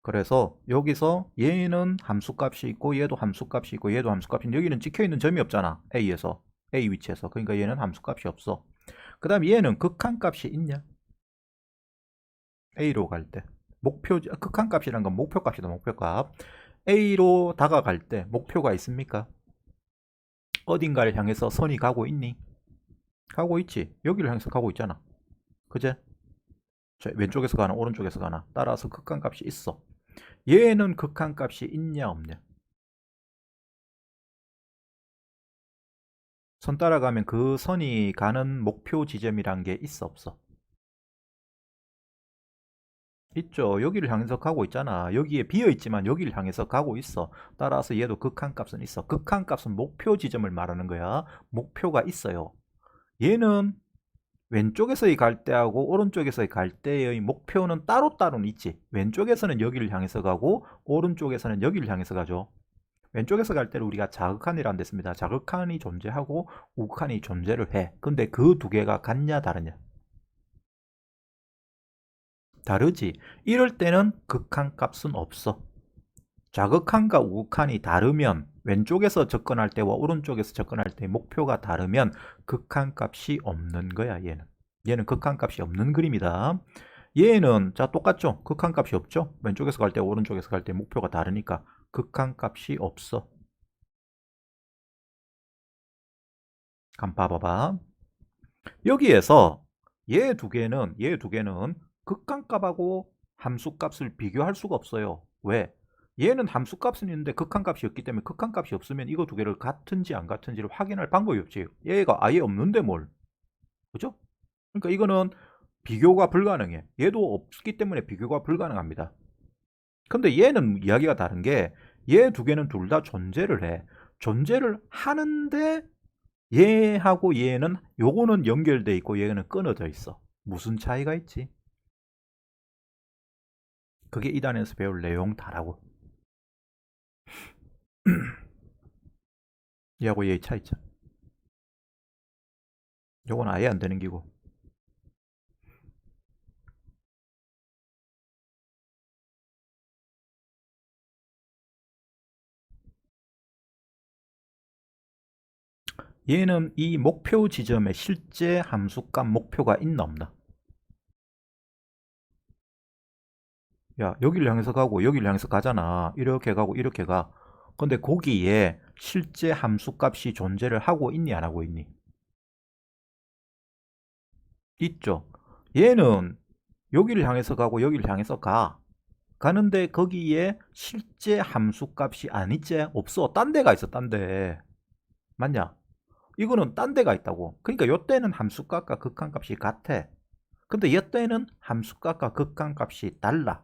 그래서 여기서 얘는 함수값이 있고 얘도 함수값이 있고 얘도 함수값이 있는데 여기는 찍혀있는 점이 없잖아. A에서. A 위치에서. 그러니까 얘는 함수값이 없어. 그 다음에 얘는 극한값이 있냐? A로 갈 때. 극한값이란 건 목표값이다. 목표값. A로 다가갈 때 목표가 있습니까? 어딘가를 향해서 선이 가고 있니? 가고 있지. 여기를 향해서 가고 있잖아. 그제? 왼쪽에서 가나 오른쪽에서 가나 따라서 극한값이 있어. 얘는 극한값이 있냐 없냐? 선 따라가면 그 선이 가는 목표 지점이란 게 있어 없어? 있죠. 여기를 향해서 가고 있잖아. 여기에 비어있지만 여기를 향해서 가고 있어. 따라서 얘도 극한값은 있어. 극한값은 목표 지점을 말하는 거야. 목표가 있어요. 얘는 왼쪽에서의 갈 때하고 오른쪽에서의 갈 때의 목표는 따로따로는 있지. 왼쪽에서는 여기를 향해서 가고 오른쪽에서는 여기를 향해서 가죠. 왼쪽에서 갈 때를 우리가 자극한이라는 데 씁니다. 자극한이 존재하고 우극한이 존재를 해. 근데 그 두 개가 같냐 다르냐? 다르지. 이럴 때는 극한값은 없어. 자극한과 우극한이 다르면 왼쪽에서 접근할 때와 오른쪽에서 접근할 때 목표가 다르면 극한값이 없는 거야. 얘는 극한값이 없는 그림이다. 얘는 자 똑같죠. 극한값이 없죠. 왼쪽에서 갈 때 오른쪽에서 갈 때 목표가 다르니까 극한값이 없어. 한번 봐봐봐. 여기에서 얘 두 개는 극한값하고 함수값을 비교할 수가 없어요. 왜? 얘는 함수값은 있는데 극한값이 없기 때문에 극한값이 없으면 이거 두 개를 같은지 안 같은지를 확인할 방법이 없지. 얘가 아예 없는데 뭘. 그죠? 그러니까 이거는 비교가 불가능해. 얘도 없기 때문에 비교가 불가능합니다. 근데 얘는 이야기가 다른 게 얘 두 개는 둘 다 존재를 해. 존재를 하는데 얘하고 얘는 요거는 연결돼 있고 얘는 끊어져 있어. 무슨 차이가 있지? 그게 2단에서 배울 내용 다라고. 얘하고 얘의 차이점. 요건 아예 안 되는 기고. 얘는 이 목표 지점에 실제 함수값 목표가 있나 없나? 야, 여기를 향해서 가고 여기를 향해서 가잖아. 이렇게 가고 이렇게 가. 근데 거기에 실제 함수값이 존재를 하고 있니 안 하고 있니? 있죠. 얘는 여기를 향해서 가고 여기를 향해서 가. 가는데 거기에 실제 함수값이 안 있지? 없어. 딴 데가 있어. 딴 데. 맞냐? 이거는 딴 데가 있다고. 그러니까 요때는 함수값과 극한값이 같아. 근데 요때는 함수값과 극한값이 달라.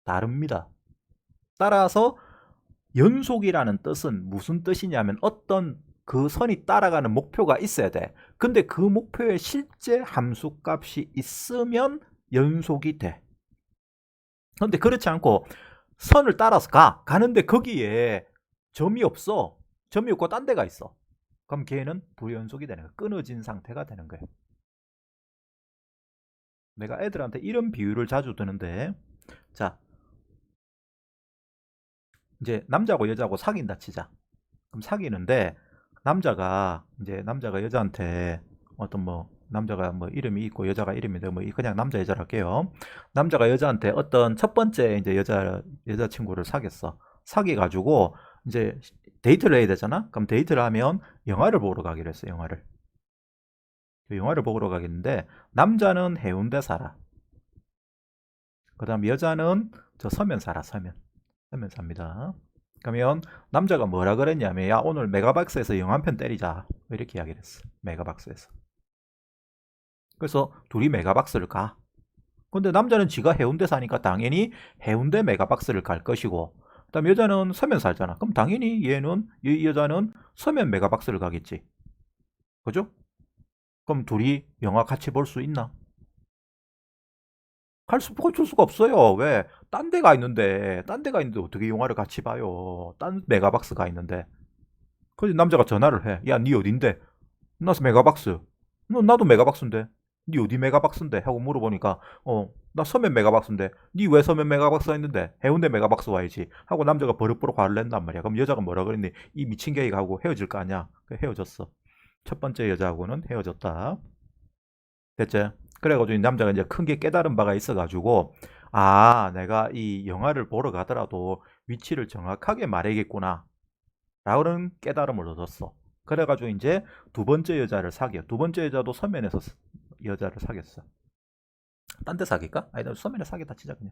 다릅니다. 따라서 연속이라는 뜻은 무슨 뜻이냐면 어떤 그 선이 따라가는 목표가 있어야 돼. 근데 그 목표에 실제 함수값이 있으면 연속이 돼. 근데 그렇지 않고 선을 따라서 가는데 거기에 점이 없어. 점이 없고 딴 데가 있어. 그럼 걔는 불연속이 되는 거야. 끊어진 상태가 되는 거야. 내가 애들한테 이런 비유를 자주 드는데, 자, 이제 남자고 여자고 사귄다 치자. 그럼 사귀는데 남자가 여자한테 어떤 남자가 이름이 있고 여자가 이름이 되고 그냥 남자 여자를 할게요. 남자가 여자한테 어떤 첫 번째 이제 여자친구를 사귀었어. 사귀 가지고 이제 데이트를 해야 되잖아. 그럼 데이트를 하면 영화를 보러 가기로 했어. 영화를 보러 가겠는데 남자는 해운대 살아. 그다음 여자는 저 서면 살아. 서면 삽니다. 그러면 남자가 뭐라 그랬냐면 야 오늘 메가박스에서 영화 한 편 때리자 이렇게 이야기를 했어. 메가박스에서. 그래서 둘이 메가박스를 가. 근데 남자는 지가 해운대 사니까 당연히 해운대 메가박스를 갈 것이고 그다음 여자는 서면 살잖아. 그럼 당연히 이 여자는 서면 메가박스를 가겠지. 그죠? 그럼 둘이 영화 같이 볼 수 있나? 볼 수가 없어요. 왜? 딴 데가 있는데 어떻게 영화를 같이 봐요? 딴 메가박스가 있는데. 그래서 남자가 전화를 해. 야, 니 어딘데? 나 메가박스. 나도 메가박스인데. 니 어디 메가박스인데? 하고 물어보니까 나 서면 메가박스인데 니 왜 서면 메가박스 했는데 해운대 메가박스 와야지 하고 남자가 버럭버럭 화를 낸단 말이야. 그럼 여자가 뭐라 그랬니? 이 미친 개이가 하고 헤어질 거 아니야. 헤어졌어. 첫 번째 여자하고는 헤어졌다. 됐지? 그래가지고 이 남자가 이제 큰 게 깨달은 바가 있어가지고 아 내가 이 영화를 보러 가더라도 위치를 정확하게 말해야겠구나 라는 깨달음을 얻었어. 그래가지고 이제 두 번째 여자를 사귀어. 두 번째 여자도 서면에서 여자를 사귀었어. 딴 데 사귈까? 아니, 나 서면에 사귀다 치자, 그냥.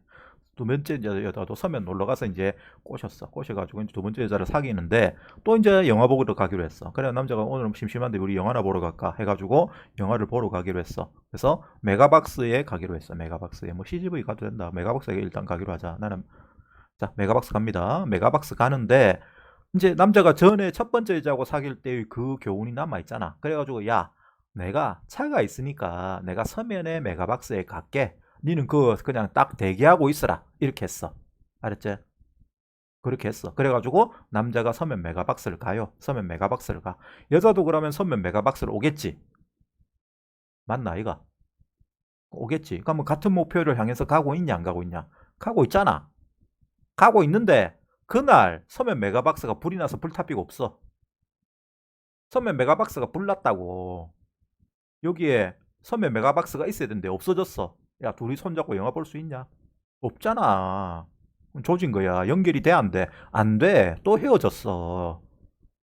두 번째 여자도 서면 놀러 가서 이제 꼬셨어. 꼬셔가지고 이제 두 번째 여자를 사귀는데 또 이제 영화 보러 가기로 했어. 그래, 남자가 오늘 심심한데 우리 영화나 보러 갈까? 해가지고 영화를 보러 가기로 했어. 그래서 메가박스에 가기로 했어. 메가박스에. 뭐 CGV 가도 된다. 메가박스에 일단 가기로 하자. 나는, 자, 메가박스 갑니다. 메가박스 가는데 이제 남자가 전에 첫 번째 여자하고 사귈 때의 그 교훈이 남아있잖아. 그래가지고 야 내가 차가 있으니까 내가 서면에 메가박스에 갈게. 니는 그냥 딱 대기하고 있어라. 이렇게 했어. 알았지? 그렇게 했어. 그래가지고 남자가 서면 메가박스를 가요. 서면 메가박스를 가. 여자도 그러면 서면 메가박스를 오겠지. 맞나 이가? 오겠지. 그러면 같은 목표를 향해서 가고 있냐 안 가고 있냐? 가고 있잖아. 가고 있는데 그날 서면 메가박스가 불이 나서 불타비가 없어. 서면 메가박스가 불났다고. 여기에 서면 메가박스가 있어야 되는데 없어졌어. 야 둘이 손잡고 영화 볼 수 있냐? 없잖아. 조진 거야. 연결이 돼 안 돼? 안 돼. 또 헤어졌어.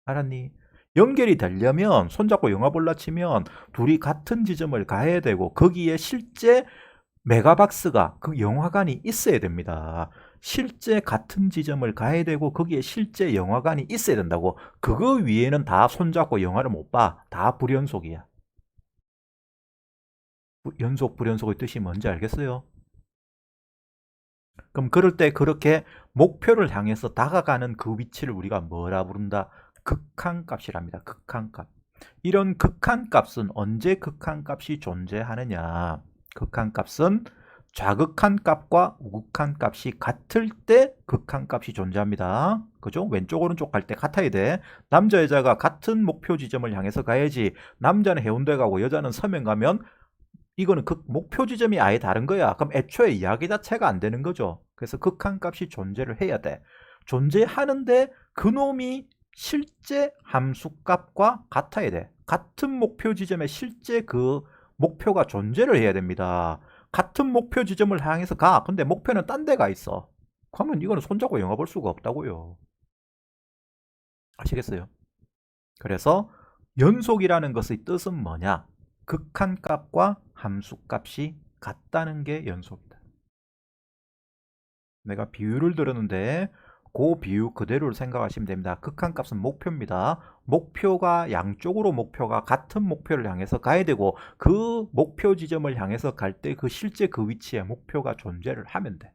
알았니? 연결이 되려면 손잡고 영화 볼라 치면 둘이 같은 지점을 가야 되고 거기에 실제 메가박스가 그 영화관이 있어야 됩니다. 실제 같은 지점을 가야 되고 거기에 실제 영화관이 있어야 된다고. 그거 위에는 다 손잡고 영화를 못 봐. 다 불연속이야. 연속 불연속의 뜻이 뭔지 알겠어요? 그럼 그럴 때 그렇게 목표를 향해서 다가가는 그 위치를 우리가 뭐라 부른다? 극한값이랍니다. 극한값. 이런 극한값은 언제 극한값이 존재하느냐? 극한값은 좌극한 값과 우극한 값이 같을 때 극한값이 존재합니다. 그죠? 왼쪽 오른쪽 갈 때 같아야 돼. 남자 여자가 같은 목표 지점을 향해서 가야지. 남자는 해운대 가고 여자는 서면 가면 이거는 목표 지점이 아예 다른 거야. 그럼 애초에 이야기 자체가 안 되는 거죠. 그래서 극한값이 존재를 해야 돼. 존재하는데 그놈이 실제 함수값과 같아야 돼. 같은 목표 지점에 실제 그 목표가 존재를 해야 됩니다. 같은 목표 지점을 향해서 가. 근데 목표는 딴 데가 있어. 그러면 이거는 손잡고 영화 볼 수가 없다고요. 아시겠어요? 그래서 연속이라는 것의 뜻은 뭐냐? 극한값과 함수값이 같다는 게 연속이다. 내가 비유를 들었는데 그 비유 그대로 생각하시면 됩니다. 극한값은 목표입니다. 목표가 양쪽으로 목표가 같은 목표를 향해서 가야 되고 그 목표 지점을 향해서 갈 때 그 실제 그 위치에 목표가 존재를 하면 돼.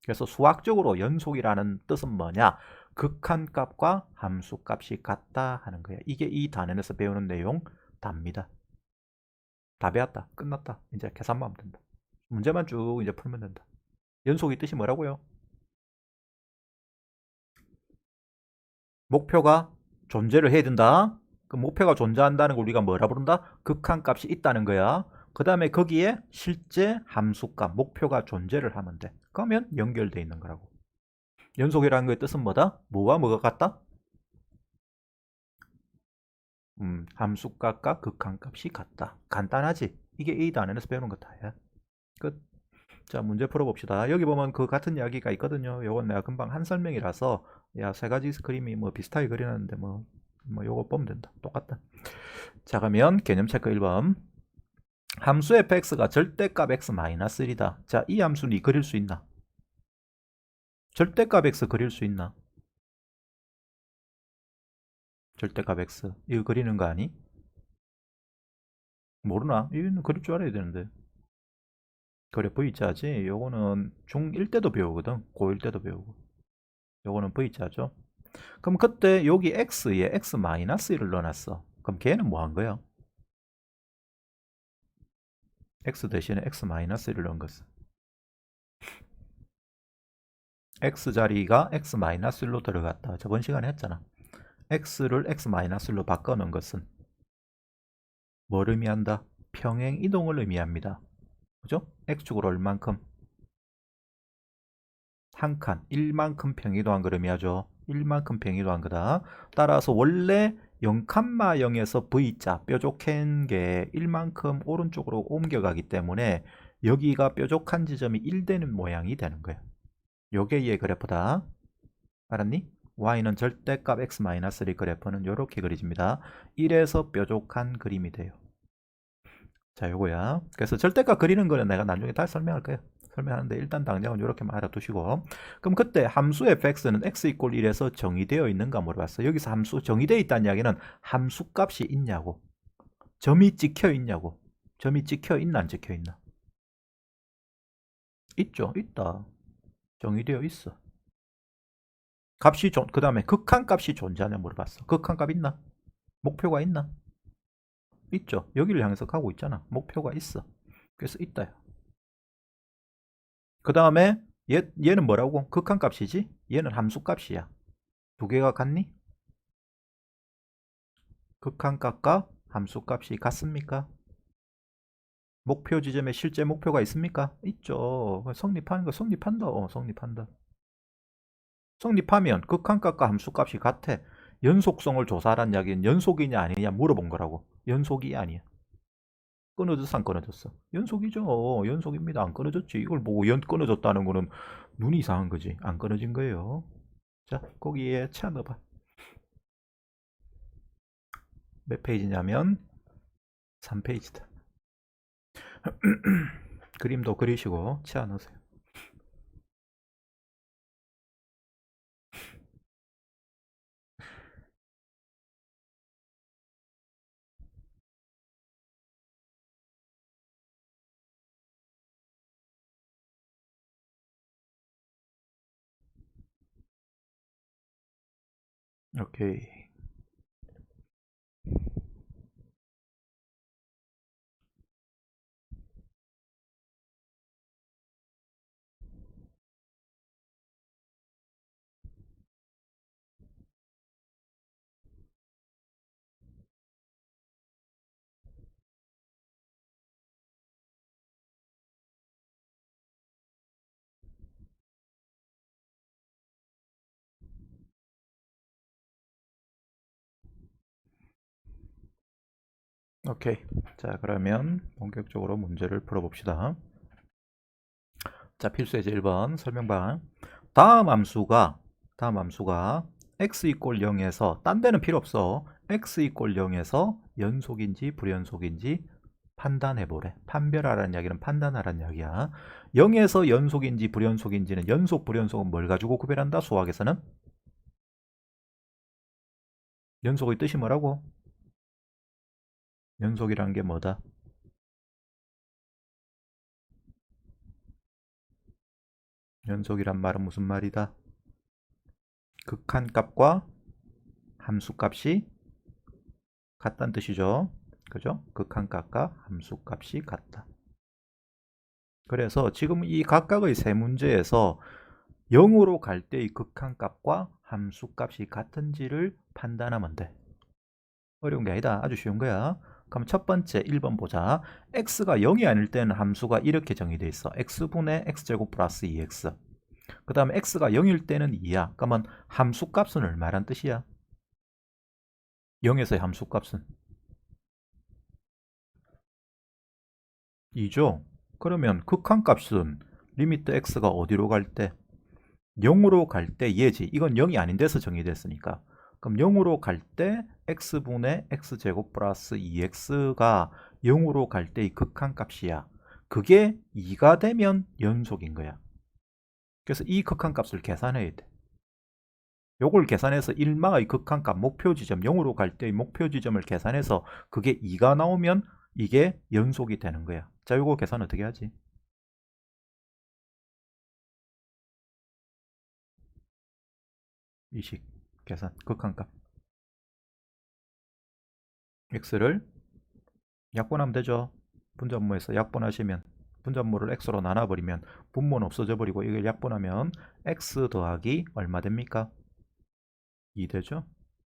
그래서 수학적으로 연속이라는 뜻은 뭐냐? 극한값과 함수값이 같다 하는 거야. 이게 이 단원에서 배우는 내용 답니다. 다 배웠다. 끝났다. 이제 계산만 하면 된다. 문제만 쭉 이제 풀면 된다. 연속의 뜻이 뭐라고요? 목표가 존재를 해야 된다. 그 목표가 존재한다는 걸 우리가 뭐라 부른다? 극한값이 있다는 거야. 그 다음에 거기에 실제 함수값, 목표가 존재를 하면 돼. 그러면 연결되어 있는 거라고. 연속이라는 거의 뜻은 뭐다? 뭐와 뭐가 같다? 함수값과 극한값이 같다. 간단하지? 이게 이 단원에서 배우는 거다. 끝. 자, 문제 풀어봅시다. 여기 보면 그 같은 이야기가 있거든요. 요건 내가 금방 한 설명이라서 야, 세 가지 그림이 뭐 비슷하게 그리는데 뭐 요거 보면 된다. 똑같다. 자, 그러면 개념 체크 1번. 함수 fx가 절대값 x 마이너스 1이다. 자, 이 함수는 그릴 수 있나? 절대값 x 그릴 수 있나? 절대값 x. 이거 그리는 거 아니? 모르나? 이거는 그릴 줄 알아야 되는데. 그래, V자지? 요거는 중1 때도 배우거든. 고1 때도 배우고. 요거는 V자죠. 그럼 그때 여기 x에 x-1을 넣어놨어. 그럼 걔는 뭐 한 거야? x 대신에 x-1을 넣은 것은 x자리가 x-1로 들어갔다. 저번 시간에 했잖아. x를 x-1로 바꿔놓은 것은 뭘 의미한다? 평행 이동을 의미합니다. 그죠? x축으로 얼만큼? 한 칸, 1만큼 평이동한 걸음이 하죠. 1만큼 평이동한 거다. 따라서 원래 0,0에서 V자 뾰족한 게 1만큼 오른쪽으로 옮겨가기 때문에 여기가 뾰족한 지점이 1 되는 모양이 되는 거예요. 요게 얘 그래프다. 알았니? y는 절대값 x-의 그래프는 이렇게 그려집니다. 1에서 뾰족한 그림이 돼요. 자, 요거야. 그래서 절대값 그리는 거는 내가 나중에 다시 설명할 거예요. 설명하는데 일단 당장은 이렇게만 알아두시고, 그럼 그때 함수 fx는 x 이퀄 1에서 정의되어 있는가 물어봤어. 여기서 함수 정의되어 있다는 이야기는 함수 값이 있냐고, 점이 찍혀 있냐고. 점이 찍혀 있나 안 찍혀 있나? 있죠. 있다. 정의되어 있어. 값이 그 다음에 극한값이 존재하냐 물어봤어. 극한값 있나? 목표가 있나? 있죠. 여기를 향해서 가고 있잖아. 목표가 있어. 그래서 있다요. 그 다음에 얘는 뭐라고? 극한값이지? 얘는 함수값이야. 두 개가 같니? 극한값과 함수값이 같습니까? 목표 지점에 실제 목표가 있습니까? 있죠. 성립하는 거 성립한다. 성립한다. 성립하면 극한값과 함수값이 같아. 연속성을 조사하란 이야기는 연속이냐 아니냐 물어본 거라고. 연속이 아니야. 끊어졌어 안 끊어졌어? 연속이죠. 연속입니다. 안 끊어졌지. 이걸 보고 끊어졌다는 거는 눈이 이상한 거지. 안 끊어진 거예요. 자, 거기에 차 넣어봐. 몇 페이지냐면 3페이지다. 그림도 그리시고 치아 넣으세요. 오케이. 오케이. 자, 그러면 본격적으로 문제를 풀어봅시다. 자, 필수예제 1번 설명방. 다음 함수가 x 이퀄 0에서 딴 데는 필요 없어. x 이퀄 0에서 연속인지 불연속인지 판단해보래. 판별하라는 이야기는 판단하라는 이야기야. 0에서 연속인지 불연속인지는 연속 불연속은 뭘 가지고 구별한다? 수학에서는 연속의 뜻이 뭐라고? 연속이란 게 뭐다? 연속이란 말은 무슨 말이다? 극한값과 함수값이 같다는 뜻이죠. 그죠? 극한값과 함수값이 같다. 그래서 지금 이 각각의 세 문제에서 0으로 갈 때의 극한값과 함수값이 같은지를 판단하면 돼. 어려운 게 아니다. 아주 쉬운 거야. 그럼 첫 번째 1번 보자. x가 0이 아닐 때는 함수가 이렇게 정의되어 있어. x분의 x제곱 플러스 2x. 그 다음에 x가 0일 때는 2야. 그러면 함수값은 얼마란 뜻이야? 0에서의 함수값은 2죠. 그러면 극한값은 리미트 x가 어디로 갈 때? 0으로 갈 때 얘지. 이건 0이 아닌 데서 정의됐으니까. 그럼 0으로 갈 때 x분의 x제곱 플러스 2x가 0으로 갈 때의 극한값이야. 그게 2가 되면 연속인 거야. 그래서 이 극한값을 계산해야 돼. 요걸 계산해서 1마의 극한값 목표 지점 0으로 갈 때의 목표 지점을 계산해서 그게 2가 나오면 이게 연속이 되는 거야. 자, 요거 계산 어떻게 하지? 이식 계산 극한값 x를 약분하면 되죠. 분자분모에서 약분하시면 분자분모를 x로 나눠버리면 분모는 없어져 버리고 이걸 약분하면 x 더하기 얼마 됩니까? 2 되죠.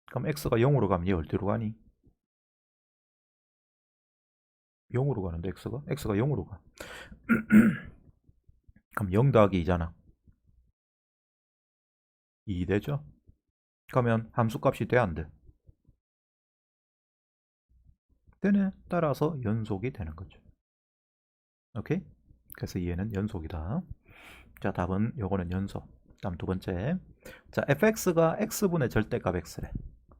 그럼 x가 0으로 가면 얘 어디로 가니? 0으로 가는데 x가 0으로 가. 그럼 0 더하기 2잖아. 2 되죠? 그러면 함수값이 돼, 안 돼? 되네. 따라서 연속이 되는 거죠. 오케이? 그래서 얘는 연속이다. 자, 답은 요거는 연속. 다음 두 번째. 자, fx가 x분의 절대값 x래.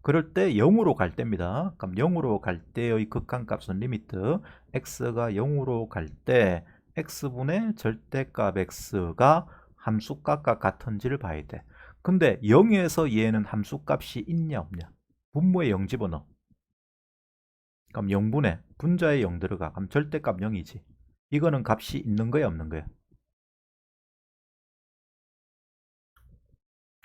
그럴 때 0으로 갈 때입니다. 그럼 0으로 갈 때의 극한값은 리미트 x가 0으로 갈 때 x분의 절대값 x가 함수값과 같은지를 봐야 돼. 근데 0에서 얘는 함수값이 있냐 없냐? 분모에 0 집어넣어. 그럼 0분의 분자에 0 들어가. 그럼 절대값 0이지. 이거는 값이 있는 거야 없는 거야?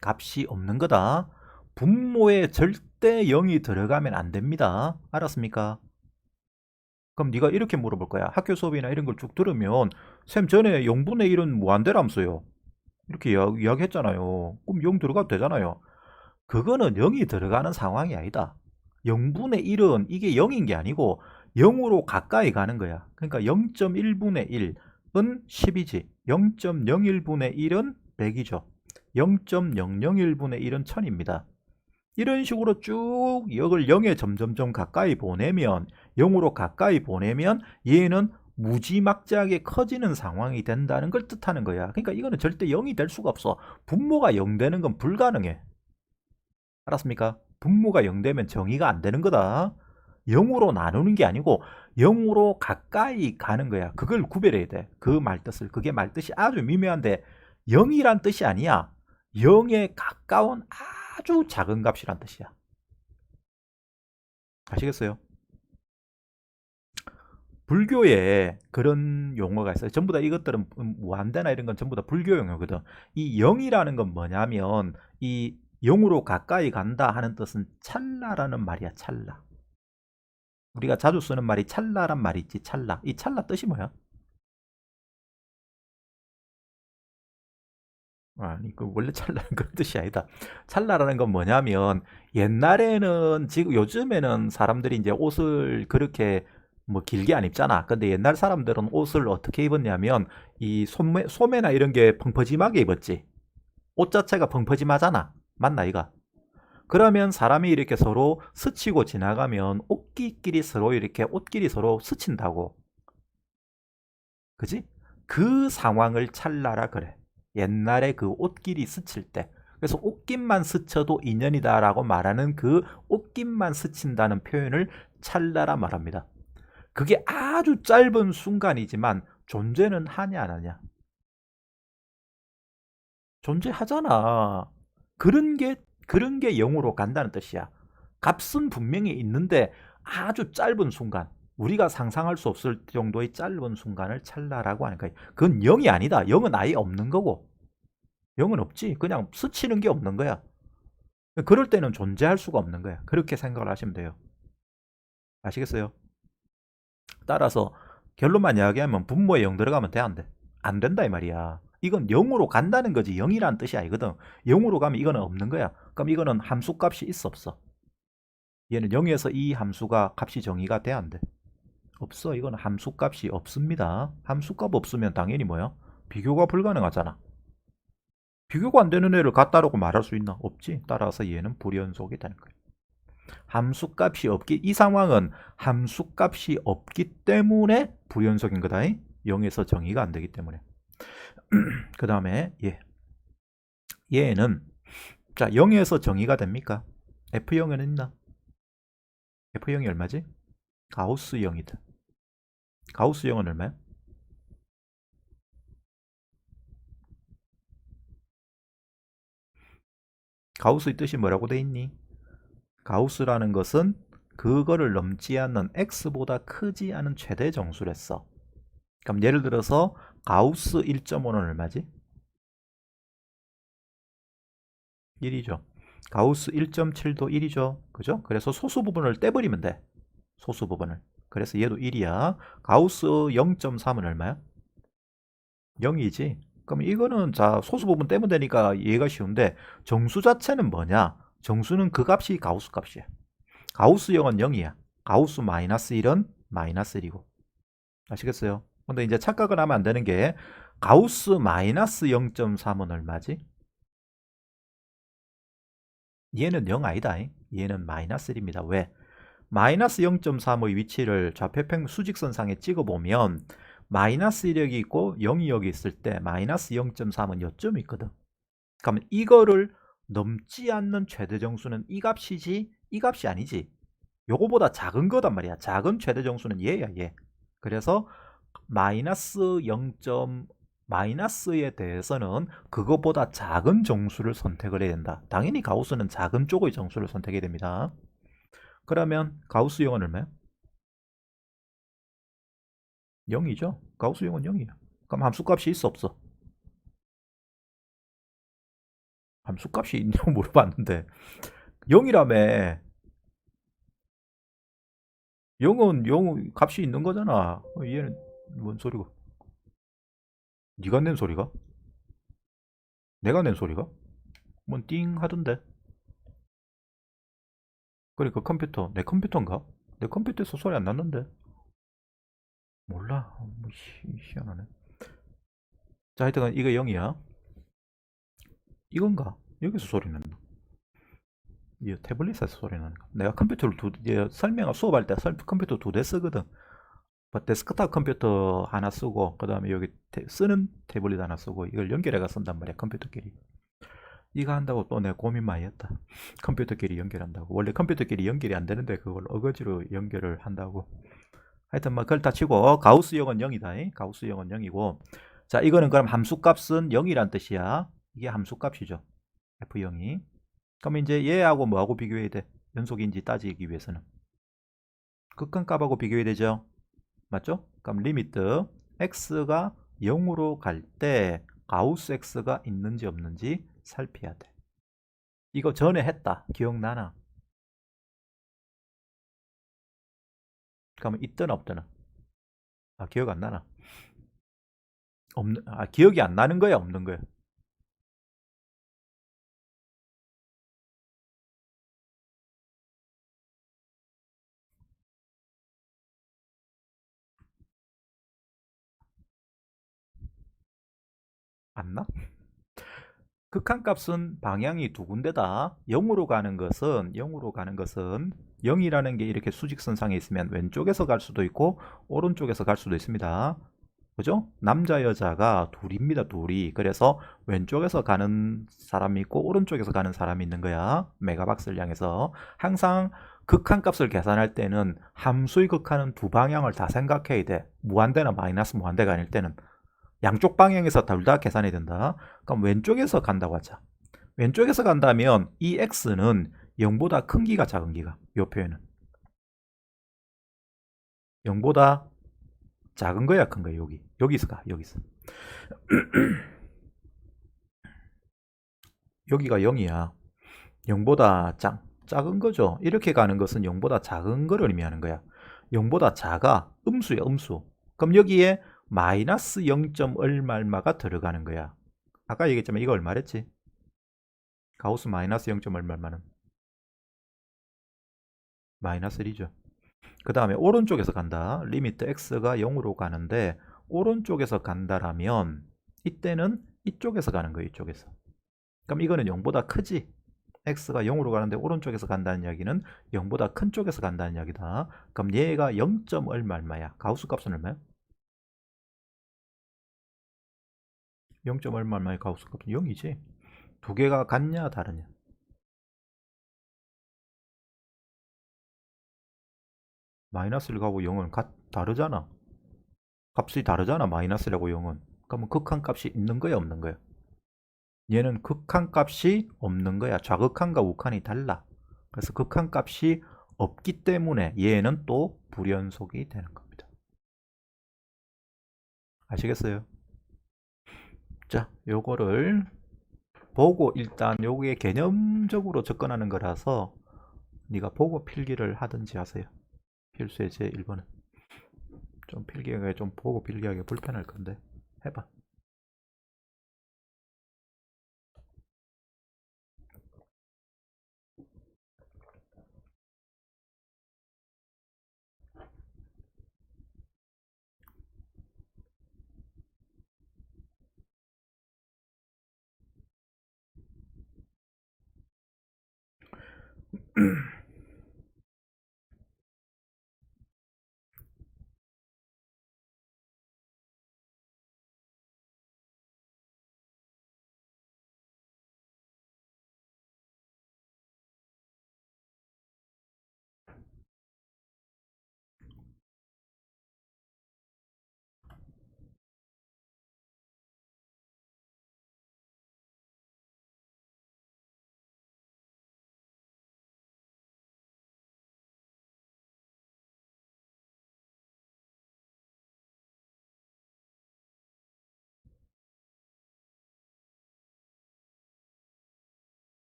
값이 없는 거다. 분모에 절대 0이 들어가면 안 됩니다. 알았습니까? 그럼 네가 이렇게 물어볼 거야. 학교 수업이나 이런 걸 쭉 들으면 쌤 전에 0분의 1은 무한대람수요. 이렇게 이야기했잖아요. 그럼 0 들어가도 되잖아요. 그거는 0이 들어가는 상황이 아니다. 0분의 1은 이게 0인 게 아니고 0으로 가까이 가는 거야. 그러니까 0.1분의 1은 10이지. 0.01분의 1은 100이죠. 0.001분의 1은 1000입니다. 이런 식으로 쭉 이걸 0에 점점점 가까이 보내면 0으로 가까이 보내면 얘는 무지막지하게 커지는 상황이 된다는 걸 뜻하는 거야. 그러니까 이거는 절대 0이 될 수가 없어. 분모가 0 되는 건 불가능해. 알았습니까? 분모가 0 되면 정의가 안 되는 거다. 0으로 나누는 게 아니고 0으로 가까이 가는 거야. 그걸 구별해야 돼. 그 말뜻을. 그게 말뜻이 아주 미묘한데 0이란 뜻이 아니야. 0에 가까운 아주 작은 값이란 뜻이야. 아시겠어요? 불교에 그런 용어가 있어요. 전부 다 이것들은 무한대나 이런 건 전부 다 불교 용어거든. 이 0이라는 건 뭐냐면 이 0으로 가까이 간다 하는 뜻은 찰나라는 말이야. 찰나. 우리가 자주 쓰는 말이 찰나란 말이 있지. 찰나. 이 찰나 뜻이 뭐야? 아니, 그 원래 찰나는 그런 뜻이 아니다. 찰나라는 건 뭐냐면 옛날에는 지금 요즘에는 사람들이 이제 옷을 그렇게 뭐 길게 안 입잖아. 근데 옛날 사람들은 옷을 어떻게 입었냐면 이 소매나 이런 게 펑퍼짐하게 입었지. 옷 자체가 펑퍼짐하잖아. 맞나 이가? 그러면 사람이 이렇게 서로 스치고 지나가면 옷끼리 서로 이렇게 옷끼리 서로 스친다고. 그지? 그 상황을 찰나라 그래. 옛날에 그 옷끼리 스칠 때. 그래서 옷깃만 스쳐도 인연이다라고 말하는 그 옷깃만 스친다는 표현을 찰나라 말합니다. 그게 아주 짧은 순간이지만 존재는 하냐 안 하냐? 존재하잖아. 그런 게 0으로 간다는 뜻이야. 값은 분명히 있는데 아주 짧은 순간, 우리가 상상할 수 없을 정도의 짧은 순간을 찰나라고 하는 거야. 그건 0이 아니다. 0은 아예 없는 거고. 0은 없지. 그냥 스치는 게 없는 거야. 그럴 때는 존재할 수가 없는 거야. 그렇게 생각을 하시면 돼요. 아시겠어요? 따라서 결론만 이야기하면 분모에 0 들어가면 돼, 안 돼? 안 된다 이 말이야. 이건 0으로 간다는 거지 0이라는 뜻이 아니거든. 0으로 가면 이거는 없는 거야. 그럼 이거는 함수값이 있어 없어? 얘는 0에서 이 함수가 값이 정의가 돼, 안 돼? 없어. 이거는 함수값이 없습니다. 함수값 없으면 당연히 뭐야? 비교가 불가능하잖아. 비교가 안 되는 애를 같다라고 말할 수 있나? 없지. 따라서 얘는 불연속이 되는 거야. 함수값이 없기, 이 상황은 함수값이 없기 때문에 불연속인 거다. 0에서 정의가 안 되기 때문에. 그 다음에 얘는 자 0에서 정의가 됩니까? F0에는 있나? F0이 얼마지? 가우스 0이다. 가우스 0은 얼마야? 가우스의 뜻이 뭐라고 돼 있니? 가우스라는 것은 그거를 넘지 않는 x보다 크지 않은 최대 정수랬어. 그럼 예를 들어서 가우스 1.5는 얼마지? 1이죠. 가우스 1.7도 1이죠. 그죠? 그래서 소수 부분을 떼버리면 돼. 소수 부분을. 그래서 얘도 1이야. 가우스 0.3은 얼마야? 0이지. 그럼 이거는 자 소수 부분 떼면 되니까 이해가 쉬운데 정수 자체는 뭐냐? 정수는 그 값이 가우스 값이야. 가우스 0은 0이야. 가우스 마이너스 1은 마이너스 1이고. 아시겠어요? 근데 이제 착각을 하면 안 되는 게 가우스 마이너스 0.3은 얼마지? 얘는 0 아니다. 얘는 마이너스 1입니다. 왜? 마이너스 0.3의 위치를 좌표평 수직선상에 찍어보면 마이너스 1여기 있고 0이 여기 있을 때 마이너스 0.3은 요점이 있거든. 그러면 이거를 넘지 않는 최대 정수는 이 값이지 이 값이 아니지. 요거보다 작은 거단 말이야. 작은 최대 정수는 얘야 얘. 그래서 마이너스 0. 마이너스에 대해서는 그거보다 작은 정수를 선택을 해야 된다. 당연히 가우스는 작은 쪽의 정수를 선택해야 됩니다. 그러면 가우스형은 얼마야? 0이죠. 가우스형은 0이야. 그럼 함수값이 있어 없어? 함수값이 있냐고 물어봤는데 0이라며. 0은 0 값이 있는 거잖아. 얘는 뭔 소리고? 네가 낸 소리가? 내가 낸 소리가? 뭔 띵 하던데. 그러니까 컴퓨터 내 컴퓨터인가? 내 컴퓨터에서 소리 안 났는데. 몰라. 뭐 희한하네. 자, 하여튼 이거 0이야. 이건가? 여기서 소리 난다. 이 태블릿에서 소리 나는 거. 내가 컴퓨터를 설명을 수업할 때 컴퓨터 2대 쓰거든. 뭐 데스크탑 컴퓨터 하나 쓰고 그다음에 여기 쓰는 태블릿 하나 쓰고 이걸 연결해가 쓴단 말이야 컴퓨터끼리. 이거 한다고 또 내가 고민 많이 했다. 컴퓨터끼리 연결한다고. 원래 컴퓨터끼리 연결이 안 되는데 그걸 어거지로 연결을 한다고. 하여튼 뭐 그걸 다 치고 가우스형은 0이다. 가우스형은 0이고. 자, 이거는 그럼 함수값은 0이란 뜻이야. 이게 함수값이죠. F0이. 그럼 이제 얘하고 뭐하고 비교해야 돼? 연속인지 따지기 위해서는. 극한값하고 비교해야 되죠. 맞죠? 그럼 리미트 x가 0으로 갈 때 가우스 x가 있는지 없는지 살펴야 돼. 이거 전에 했다. 기억나나? 그러면 있든 없든. 아, 기억 안 나나? 기억이 안 나는 거야, 없는 거야? 안 나? 극한값은 방향이 두 군데다. 0으로 가는 것은 0이라는 게 이렇게 수직선상에 있으면 왼쪽에서 갈 수도 있고 오른쪽에서 갈 수도 있습니다. 그죠? 남자 여자가 둘입니다. 둘이. 그래서 왼쪽에서 가는 사람이 있고 오른쪽에서 가는 사람이 있는 거야. 메가박스를 향해서. 항상 극한값을 계산할 때는 함수의 극한은 두 방향을 다 생각해야 돼. 무한대나 마이너스 무한대가 아닐 때는. 양쪽 방향에서 둘 다 계산해야 된다. 그럼 왼쪽에서 간다고 하자. 왼쪽에서 간다면 이 x는 0보다 큰 기가 작은 기가. 이 표현은. 0보다 작은 거야 큰 거야 여기. 여기서 가. 여기서. 여기가 0이야. 0보다 작은 거죠. 이렇게 가는 것은 0보다 작은 걸 의미하는 거야. 0보다 작아. 음수야 음수. 그럼 여기에 마이너스 0. 얼마가 들어가는 거야. 아까 얘기했지만 이거 얼마랬지? 가우스 마이너스 0. 얼마는 마이너스 1이죠. 그 다음에 오른쪽에서 간다. 리미트 x가 0으로 가는데 오른쪽에서 간다라면 이때는 이쪽에서 가는 거예요. 이쪽에서. 그럼 이거는 0보다 크지? x가 0으로 가는데 오른쪽에서 간다는 이야기는 0보다 큰 쪽에서 간다는 이야기다. 그럼 얘가 0. 얼마야? 가우스 값은 얼마야? 0. 얼마야? 가우스 값은 0이지. 두 개가 같냐 다르냐? 마이너스 1하고 0은 다르잖아. 값이 다르잖아. 마이너스 1하고 0은. 그러면 극한값이 있는 거야 없는 거야? 얘는 극한값이 없는 거야. 좌극한과 우극한이 달라. 그래서 극한값이 없기 때문에 얘는 또 불연속이 되는 겁니다. 아시겠어요? 자, 요거를 보고 일단 요게 개념적으로 접근하는 거라서 네가 보고 필기를 하든지 하세요. 필수의 제 1번은. 좀 필기하기 좀 보고 필기하기 불편할 건데 해봐.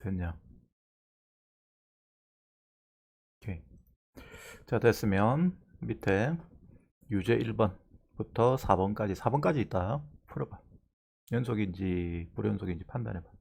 됐냐? 오케이. 자, 됐으면 밑에 유제 1번부터 4번까지 있다. 풀어봐. 연속인지 불연속인지 판단해봐.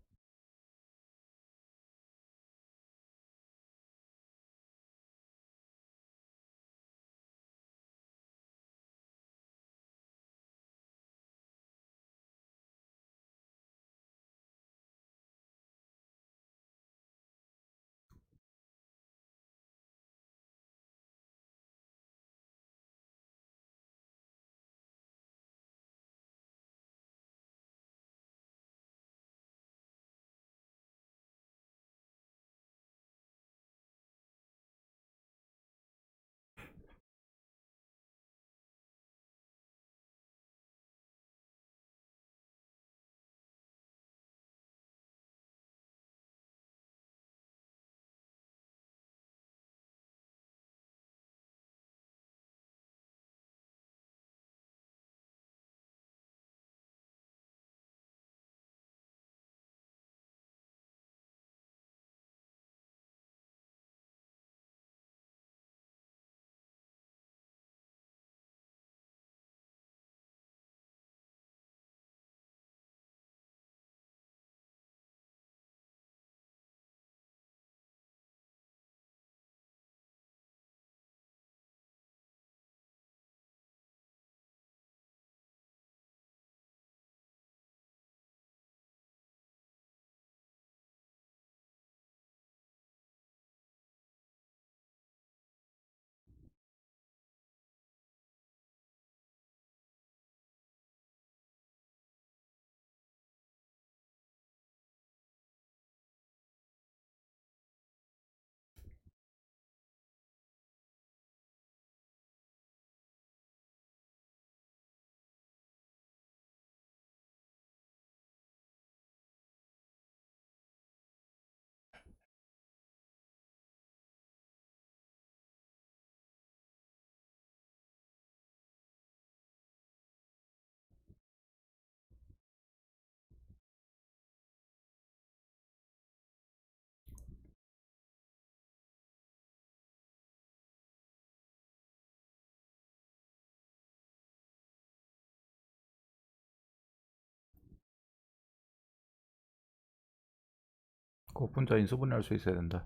곱분자 인수분해할 수 있어야 된다.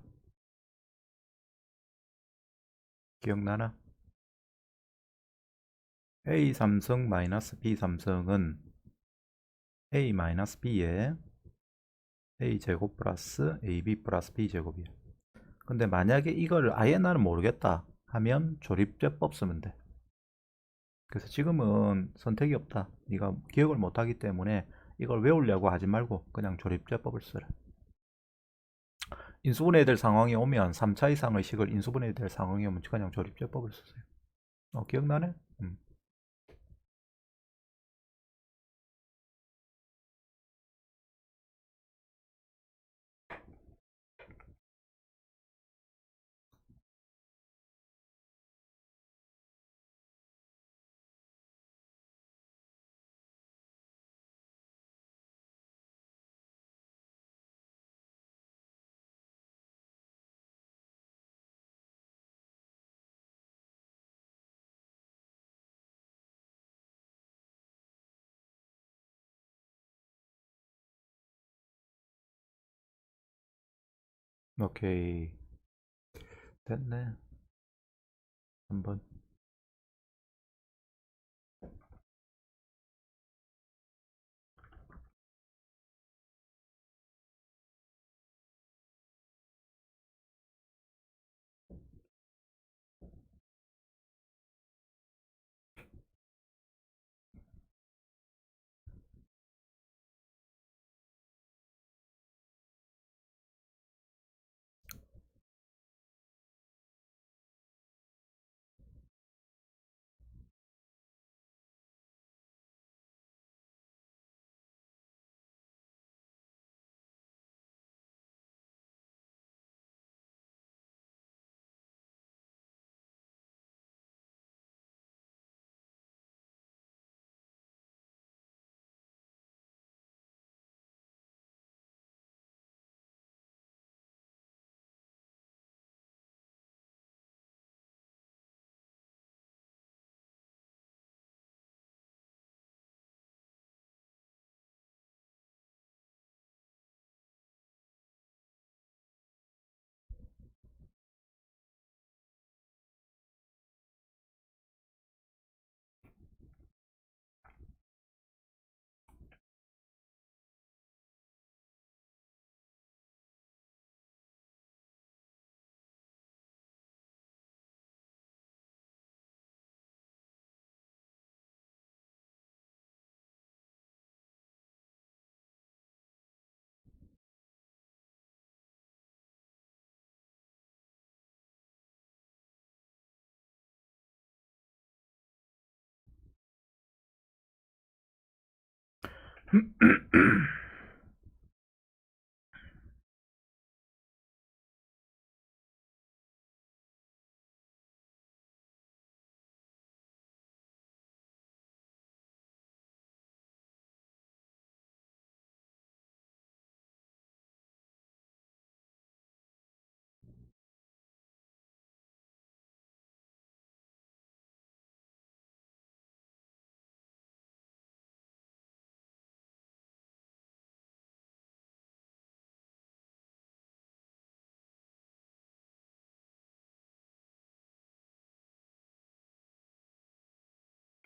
기억나나? A 삼성 마이너스 B 삼성은 A 마이너스 B에 A 제곱 플러스 AB 플러스 B 제곱이야. 근데 만약에 이걸 아예 나는 모르겠다 하면 조립제법 쓰면 돼. 그래서 지금은 선택이 없다. 네가 기억을 못하기 때문에 이걸 외우려고 하지 말고 그냥 조립제법을 쓰라. 인수분해야 될 상황이 오면 3차 이상의 식을 인수분해야 될 상황이 오면 그냥 조립제법을 쓰세요. 기억나네? 오케이. 됐네. 한번.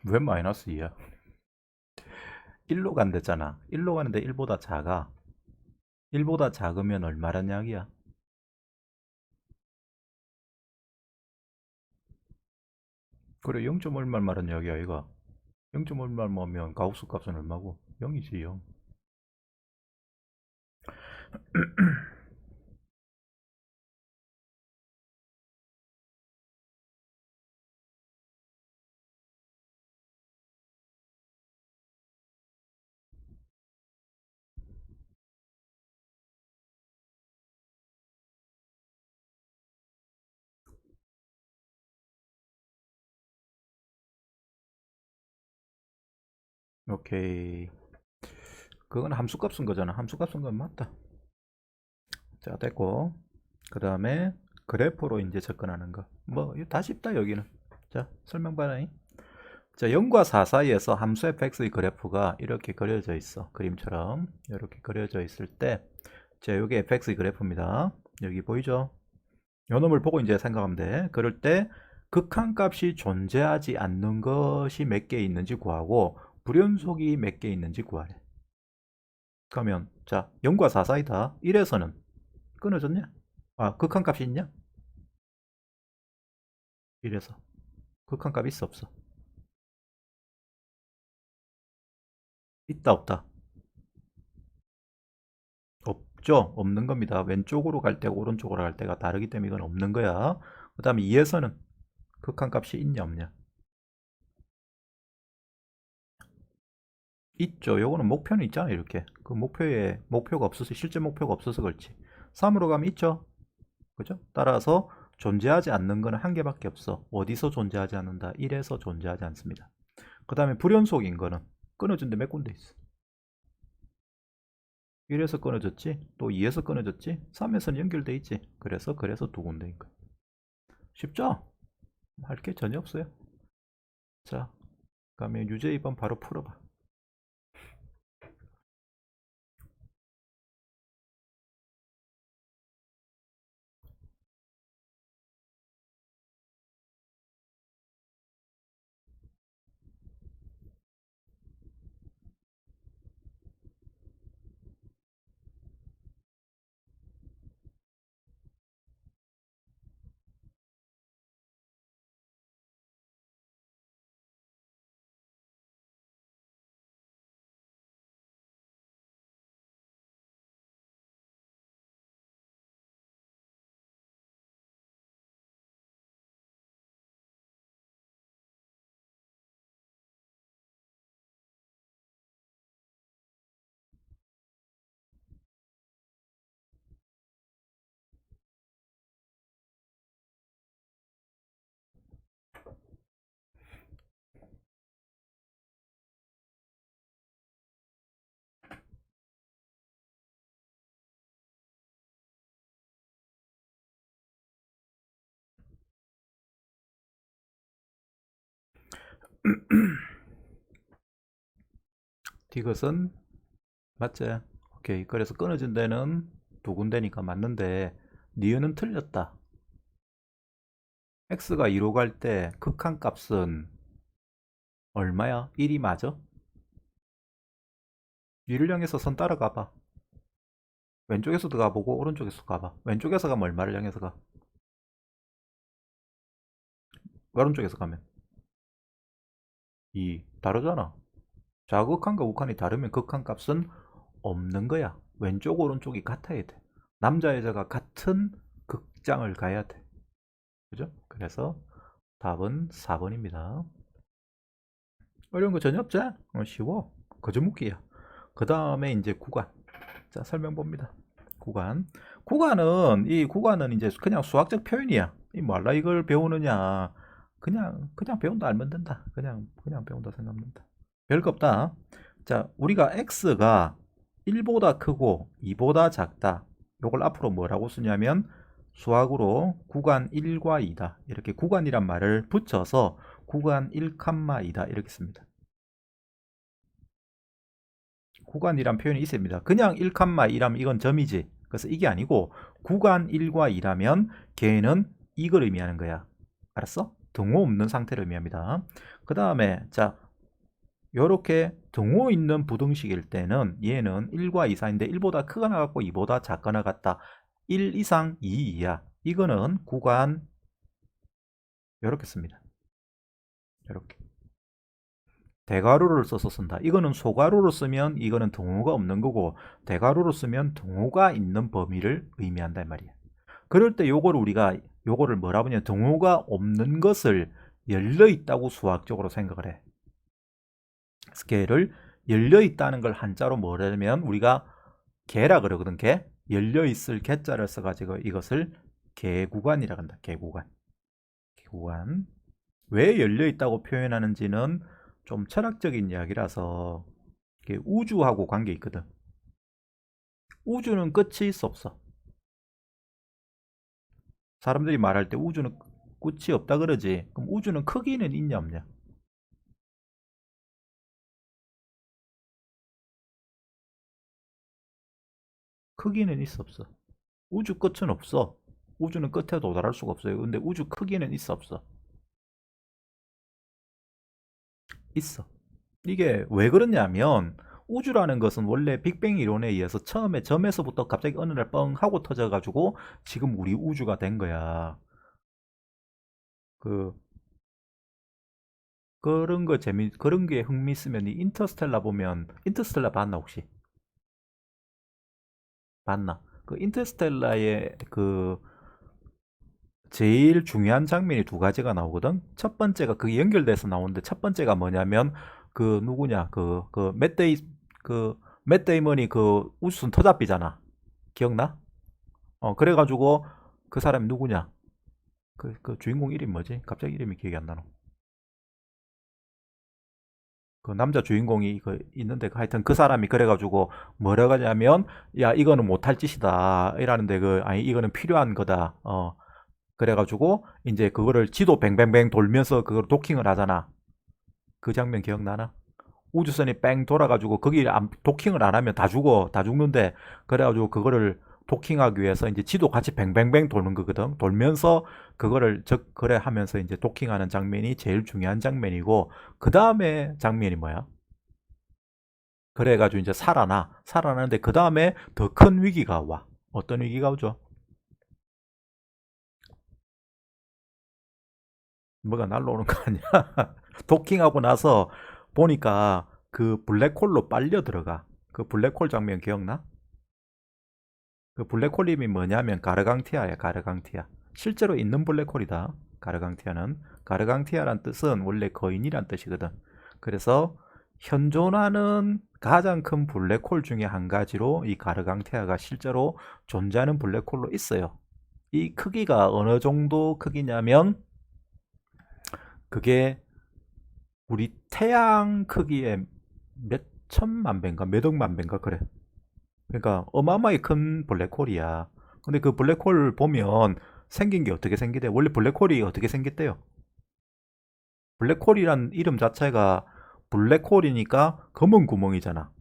왜 마이너스 2야? 1로 간댔잖아. 1로 가는데 1보다 작아. 1보다 작으면 얼마란 이야기야? 그래 0. 얼마 말한 이야기야 이거. 0. 얼마면 가우스 값은 얼마고? 0이지 0. 오케이. 그건 함수값 쓴 거잖아. 함수값 쓴 건 맞다. 자 됐고 그 다음에 그래프로 이제 접근하는 거. 뭐 이거 다 쉽다 여기는. 자 설명 봐라. 자 0과 4 사이에서 함수 fx의 그래프가 이렇게 그려져 있어. 그림처럼 이렇게 그려져 있을 때 자, 여기 fx 그래프입니다. 여기 보이죠? 요 놈을 보고 이제 생각하면 돼. 그럴 때 극한값이 존재하지 않는 것이 몇 개 있는지 구하고 불연속이 몇 개 있는지 구하래. 그러면 자, 0과 4 사이다. 1에서는 끊어졌냐? 아, 극한값이 있냐? 1에서 극한값 있어 없어? 있다 없다? 없죠. 없는 겁니다. 왼쪽으로 갈 때가 오른쪽으로 갈 때가 다르기 때문에 이건 없는 거야. 그 다음에 2에서는 극한값이 있냐 없냐? 있죠. 요거는 목표는 있잖아. 이렇게 그 목표에 목표가 없어서 실제 목표가 없어서 그렇지. 3으로 가면 있죠. 그죠? 따라서 존재하지 않는 거는 한 개밖에 없어. 어디서 존재하지 않는다? 1에서 존재하지 않습니다. 그 다음에 불연속인 거는 끊어진 데 몇 군데 있어. 1에서 끊어졌지, 또 2에서 끊어졌지, 3에서는 연결돼 있지. 그래서 두 군데인 거야. 쉽죠? 할 게 전혀 없어요. 자, 그러면 유제 2번 바로 풀어봐. 디귿은 맞지? 오케이. 그래서 끊어진 데는 두 군데니까 맞는데 니은은 틀렸다. x가 2로 갈 때 극한값은 얼마야? 1이 맞아? 2를 향해서 선 따라가 봐. 왼쪽에서도 가보고 오른쪽에서 가봐. 왼쪽에서 가면 얼마를 향해서 가? 오른쪽에서 가면 2. 다르잖아. 자극한과 우한이 다르면 극한값은 없는 거야. 왼쪽 오른쪽이 같아야 돼. 남자 여자가 같은 극장을 가야 돼. 그죠? 그래서 답은 4번입니다. 어려운 거 전혀 없지? 쉬워. 거저 묻기야. 그 다음에 이제 구간. 자, 설명 봅니다. 구간. 이 구간은 이제 그냥 수학적 표현이야. 이 말라 이걸 배우느냐. 그냥 배운다 알면 된다. 그냥 배운다 생각하면 된다. 별거 없다. 자, 우리가 x가 1보다 크고 2보다 작다. 요걸 앞으로 뭐라고 쓰냐면 수학으로 구간 1과 2다. 이렇게 구간이란 말을 붙여서 구간 1, 2다. 이렇게 씁니다. 구간이란 표현이 있습니다. 그냥 1, 2라면 이건 점이지. 그래서 이게 아니고 구간 1과 2라면 걔는 이걸 의미하는 거야. 알았어? 등호 없는 상태를 의미합니다. 그 다음에 자, 요렇게 등호 있는 부등식일 때는 얘는 1과 2 사이인데 1보다 크거나 같고 2보다 작거나 같다. 1 이상 2 이하. 이거는 구간 요렇게 씁니다. 요렇게. 대괄호를 써서 쓴다. 이거는 소괄호로 쓰면 이거는 등호가 없는 거고 대괄호로 쓰면 등호가 있는 범위를 의미한단 말이야. 그럴 때 요거를 뭐라 하냐? 등호가 없는 것을 열려 있다고 수학적으로 생각을 해. 스케일을 열려 있다는 걸 한자로 뭐라면 우리가 개라 그러거든. 개. 열려 있을 개자를 써가지고 이것을 개구간이라 한다. 개구간. 개구간. 왜 열려 있다고 표현하는지는 좀 철학적인 이야기라서 우주하고 관계 있거든. 우주는 끝이 있어 없어? 사람들이 말할 때 우주는 끝이 없다 그러지. 그럼 우주는 크기는 있냐 없냐? 크기는 있어 없어? 우주 끝은 없어. 우주는 끝에 도달할 수가 없어요. 근데 우주 크기는 있어 없어? 있어. 이게 왜 그러냐면 우주라는 것은 원래 빅뱅 이론에 의해서 처음에 점에서부터 갑자기 어느 날 뻥 하고 터져가지고 지금 우리 우주가 된 거야. 그 그런 게 흥미 있으면 이 인터스텔라 보면 인터스텔라 봤나 혹시? 봤나? 그 인터스텔라의 그 제일 중요한 장면이 두 가지가 나오거든. 첫 번째가 그게 연결돼서 나오는데 첫 번째가 뭐냐면 그 누구냐 그 맷 데이먼이 그 우주선 터잡히잖아. 기억나? 그래가지고 그 사람이 누구냐? 그 주인공 이름 뭐지? 갑자기 이름이 기억이 안 나노. 그 남자 주인공이 그 있는데 하여튼 그 사람이 그래가지고 뭐라고 하냐면 야 이거는 못할 짓이다 이라는데 그 아니 이거는 필요한 거다. 그래가지고 이제 그거를 지도 뱅뱅뱅 돌면서 그걸 도킹을 하잖아. 그 장면 기억나나? 우주선이 뺑 돌아가지고 거기 도킹을 안 하면 다 죽어. 다 죽는데 그래가지고 그거를 도킹하기 위해서 이제 지도 같이 뱅뱅뱅 도는 거거든. 돌면서 그거를 그래 하면서 이제 도킹하는 장면이 제일 중요한 장면이고 그 다음에 장면이 뭐야? 그래가지고 이제 살아나는데 그 다음에 더 큰 위기가 와. 어떤 위기가 오죠? 뭐가 날라오는 거 아니야? 도킹하고 나서 보니까 그 블랙홀로 빨려 들어가. 그 블랙홀 장면 기억나? 그 블랙홀임이 뭐냐면 가르강티아야, 가르강티아. 실제로 있는 블랙홀이다. 가르강티아는. 가르강티아란 뜻은 원래 거인이란 뜻이거든. 그래서 현존하는 가장 큰 블랙홀 중에 한 가지로 이 가르강티아가 실제로 존재하는 블랙홀로 있어요. 이 크기가 어느 정도 크기냐면 그게 우리 태양 크기의 몇 천만 배인가 몇 억만 배인가 그래. 그러니까 어마어마하게 큰 블랙홀이야. 근데 그 블랙홀 보면 생긴 게 어떻게 생기대? 원래 블랙홀이 어떻게 생겼대요? 블랙홀이란 이름 자체가 블랙홀이니까 검은 구멍이잖아.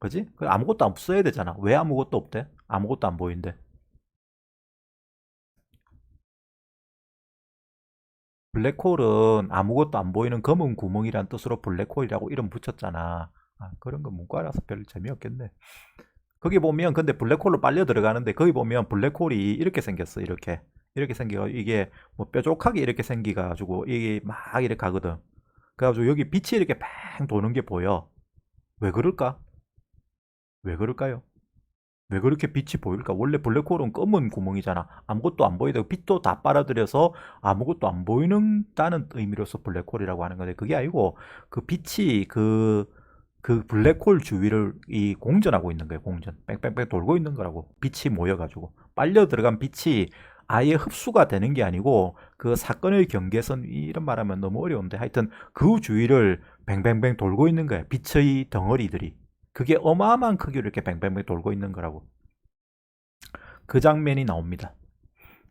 그지? 아무것도 없어야 되잖아. 왜 아무것도 없대? 아무것도 안 보이는데. 블랙홀은 아무것도 안 보이는 검은 구멍이란 뜻으로 블랙홀이라고 이름 붙였잖아. 그런 거 문과라서 별 재미없겠네. 거기 보면 근데 블랙홀로 빨려 들어가는데 거기 보면 블랙홀이 이렇게 생겼어. 이렇게 생겨 이게 뭐 뾰족하게 이렇게 생기가지고 이게 막 이렇게 가거든. 그래가지고 여기 빛이 이렇게 팽 도는 게 보여. 왜 그럴까? 왜 그럴까요? 왜 그렇게 빛이 보일까? 원래 블랙홀은 검은 구멍이잖아. 아무것도 안 보이고 빛도 다 빨아들여서 아무것도 안 보이는다는 의미로서 블랙홀이라고 하는 건데 그게 아니고 그 빛이 그 블랙홀 주위를 이 공전하고 있는 거예요. 공전. 뺑뺑뺑 돌고 있는 거라고. 빛이 모여가지고. 빨려 들어간 빛이 아예 흡수가 되는 게 아니고 그 사건의 경계선 이런 말하면 너무 어려운데 하여튼 그 주위를 뱅뱅뱅 돌고 있는 거예요. 빛의 덩어리들이. 그게 어마어마한 크기로 이렇게 뱅뱅뱅 돌고 있는 거라고. 그 장면이 나옵니다.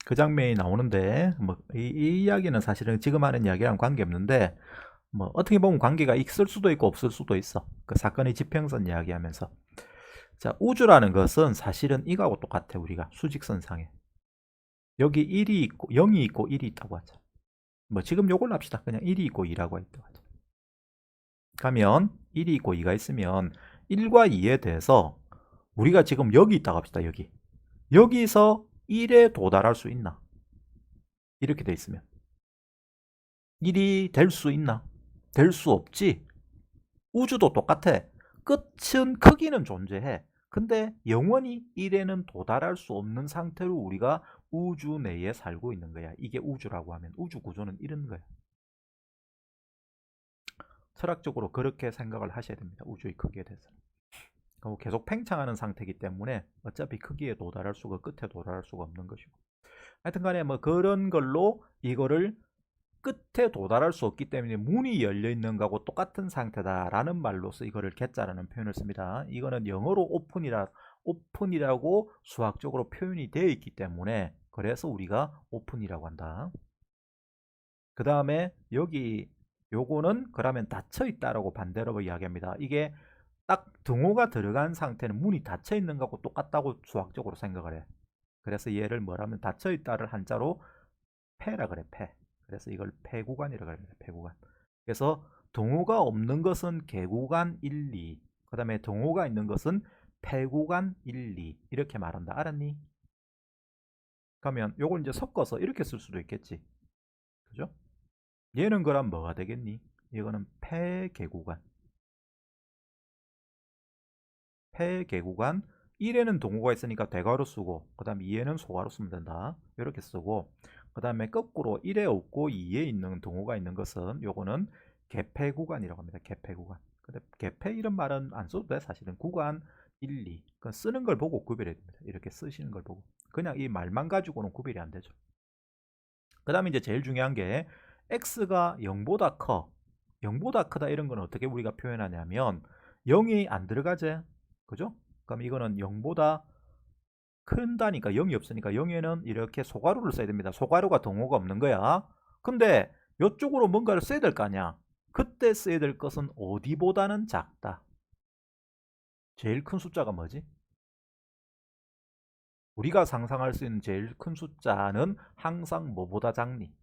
그 장면이 나오는데 이 이야기는 사실은 지금 하는 이야기랑 관계없는데 뭐 어떻게 보면 관계가 있을 수도 있고 없을 수도 있어. 그 사건의 지평선 이야기하면서. 자, 우주라는 것은 사실은 이거하고 똑같아. 우리가 수직선상에. 여기 1이 있고 0이 있고 1이 있다고 하자. 뭐 지금 요걸로 합시다. 그냥 1이 있고 2라고 있다고 하자. 가면 1이 있고 2가 있으면 1과 2에 대해서 우리가 지금 여기 있다고 합시다. 여기. 여기서 1에 도달할 수 있나? 이렇게 돼 있으면 1이 될 수 있나? 될 수 없지. 우주도 똑같아. 끝은 크기는 존재해. 근데 영원히 1에는 도달할 수 없는 상태로 우리가 우주 내에 살고 있는 거야. 이게 우주라고 하면 우주 구조는 이런 거야. 철학적으로 그렇게 생각을 하셔야 됩니다. 우주의 크기에 대해서. 계속 팽창하는 상태이기 때문에 어차피 크기에 도달할 수가 끝에 도달할 수가 없는 것이고. 하여튼 간에 뭐 그런 걸로 이거를 끝에 도달할 수 없기 때문에 문이 열려 있는 거하고 똑같은 상태다라는 말로서 이거를 get자라는 표현을 씁니다. 이거는 영어로 오픈이라고 수학적으로 표현이 되어 있기 때문에 그래서 우리가 오픈이라고 한다. 그 다음에 여기 요거는 그러면 닫혀 있다라고 반대로 이야기합니다. 이게 딱 등호가 들어간 상태는 문이 닫혀 있는 거하고 똑같다고 수학적으로 생각을 해. 그래서 얘를 뭐라면 닫혀 있다를 한자로 폐라 그래, 폐. 그래서 이걸 폐구간이라 그래, 폐구간. 그래서 동호가 없는 것은 개구간 1, 2. 그다음에 동호가 있는 것은 폐구간 1, 2. 이렇게 말한다. 알았니? 그러면 요걸 이제 섞어서 이렇게 쓸 수도 있겠지. 그죠? 얘는 그럼 뭐가 되겠니? 이거는 폐개구간. 폐개구간 1에는 동호가 있으니까 대괄호 쓰고 그 다음에 2에는 소괄호 쓰면 된다. 이렇게 쓰고 그 다음에 거꾸로 1에 없고 2에 있는 동호가 있는 것은 요거는 개폐구간이라고 합니다. 개폐구간. 근데 개폐 이런 말은 안 써도 돼. 사실은 구간 1, 2. 그건 쓰는 걸 보고 구별해야 됩니다. 이렇게 쓰시는 걸 보고. 그냥 이 말만 가지고는 구별이 안 되죠. 그 다음에 이제 제일 중요한 게 x가 0보다 커. 0보다 크다 이런 건 어떻게 우리가 표현하냐면 0이 안 들어가지. 그죠? 그럼 이거는 0보다 큰다니까 0이 없으니까 0에는 이렇게 소괄호를 써야 됩니다. 소괄호가 동호가 없는 거야. 근데 이쪽으로 뭔가를 써야 될 거 아니야. 그때 써야 될 것은 어디보다는 작다. 제일 큰 숫자가 뭐지? 우리가 상상할 수 있는 제일 큰 숫자는 항상 뭐보다 작니?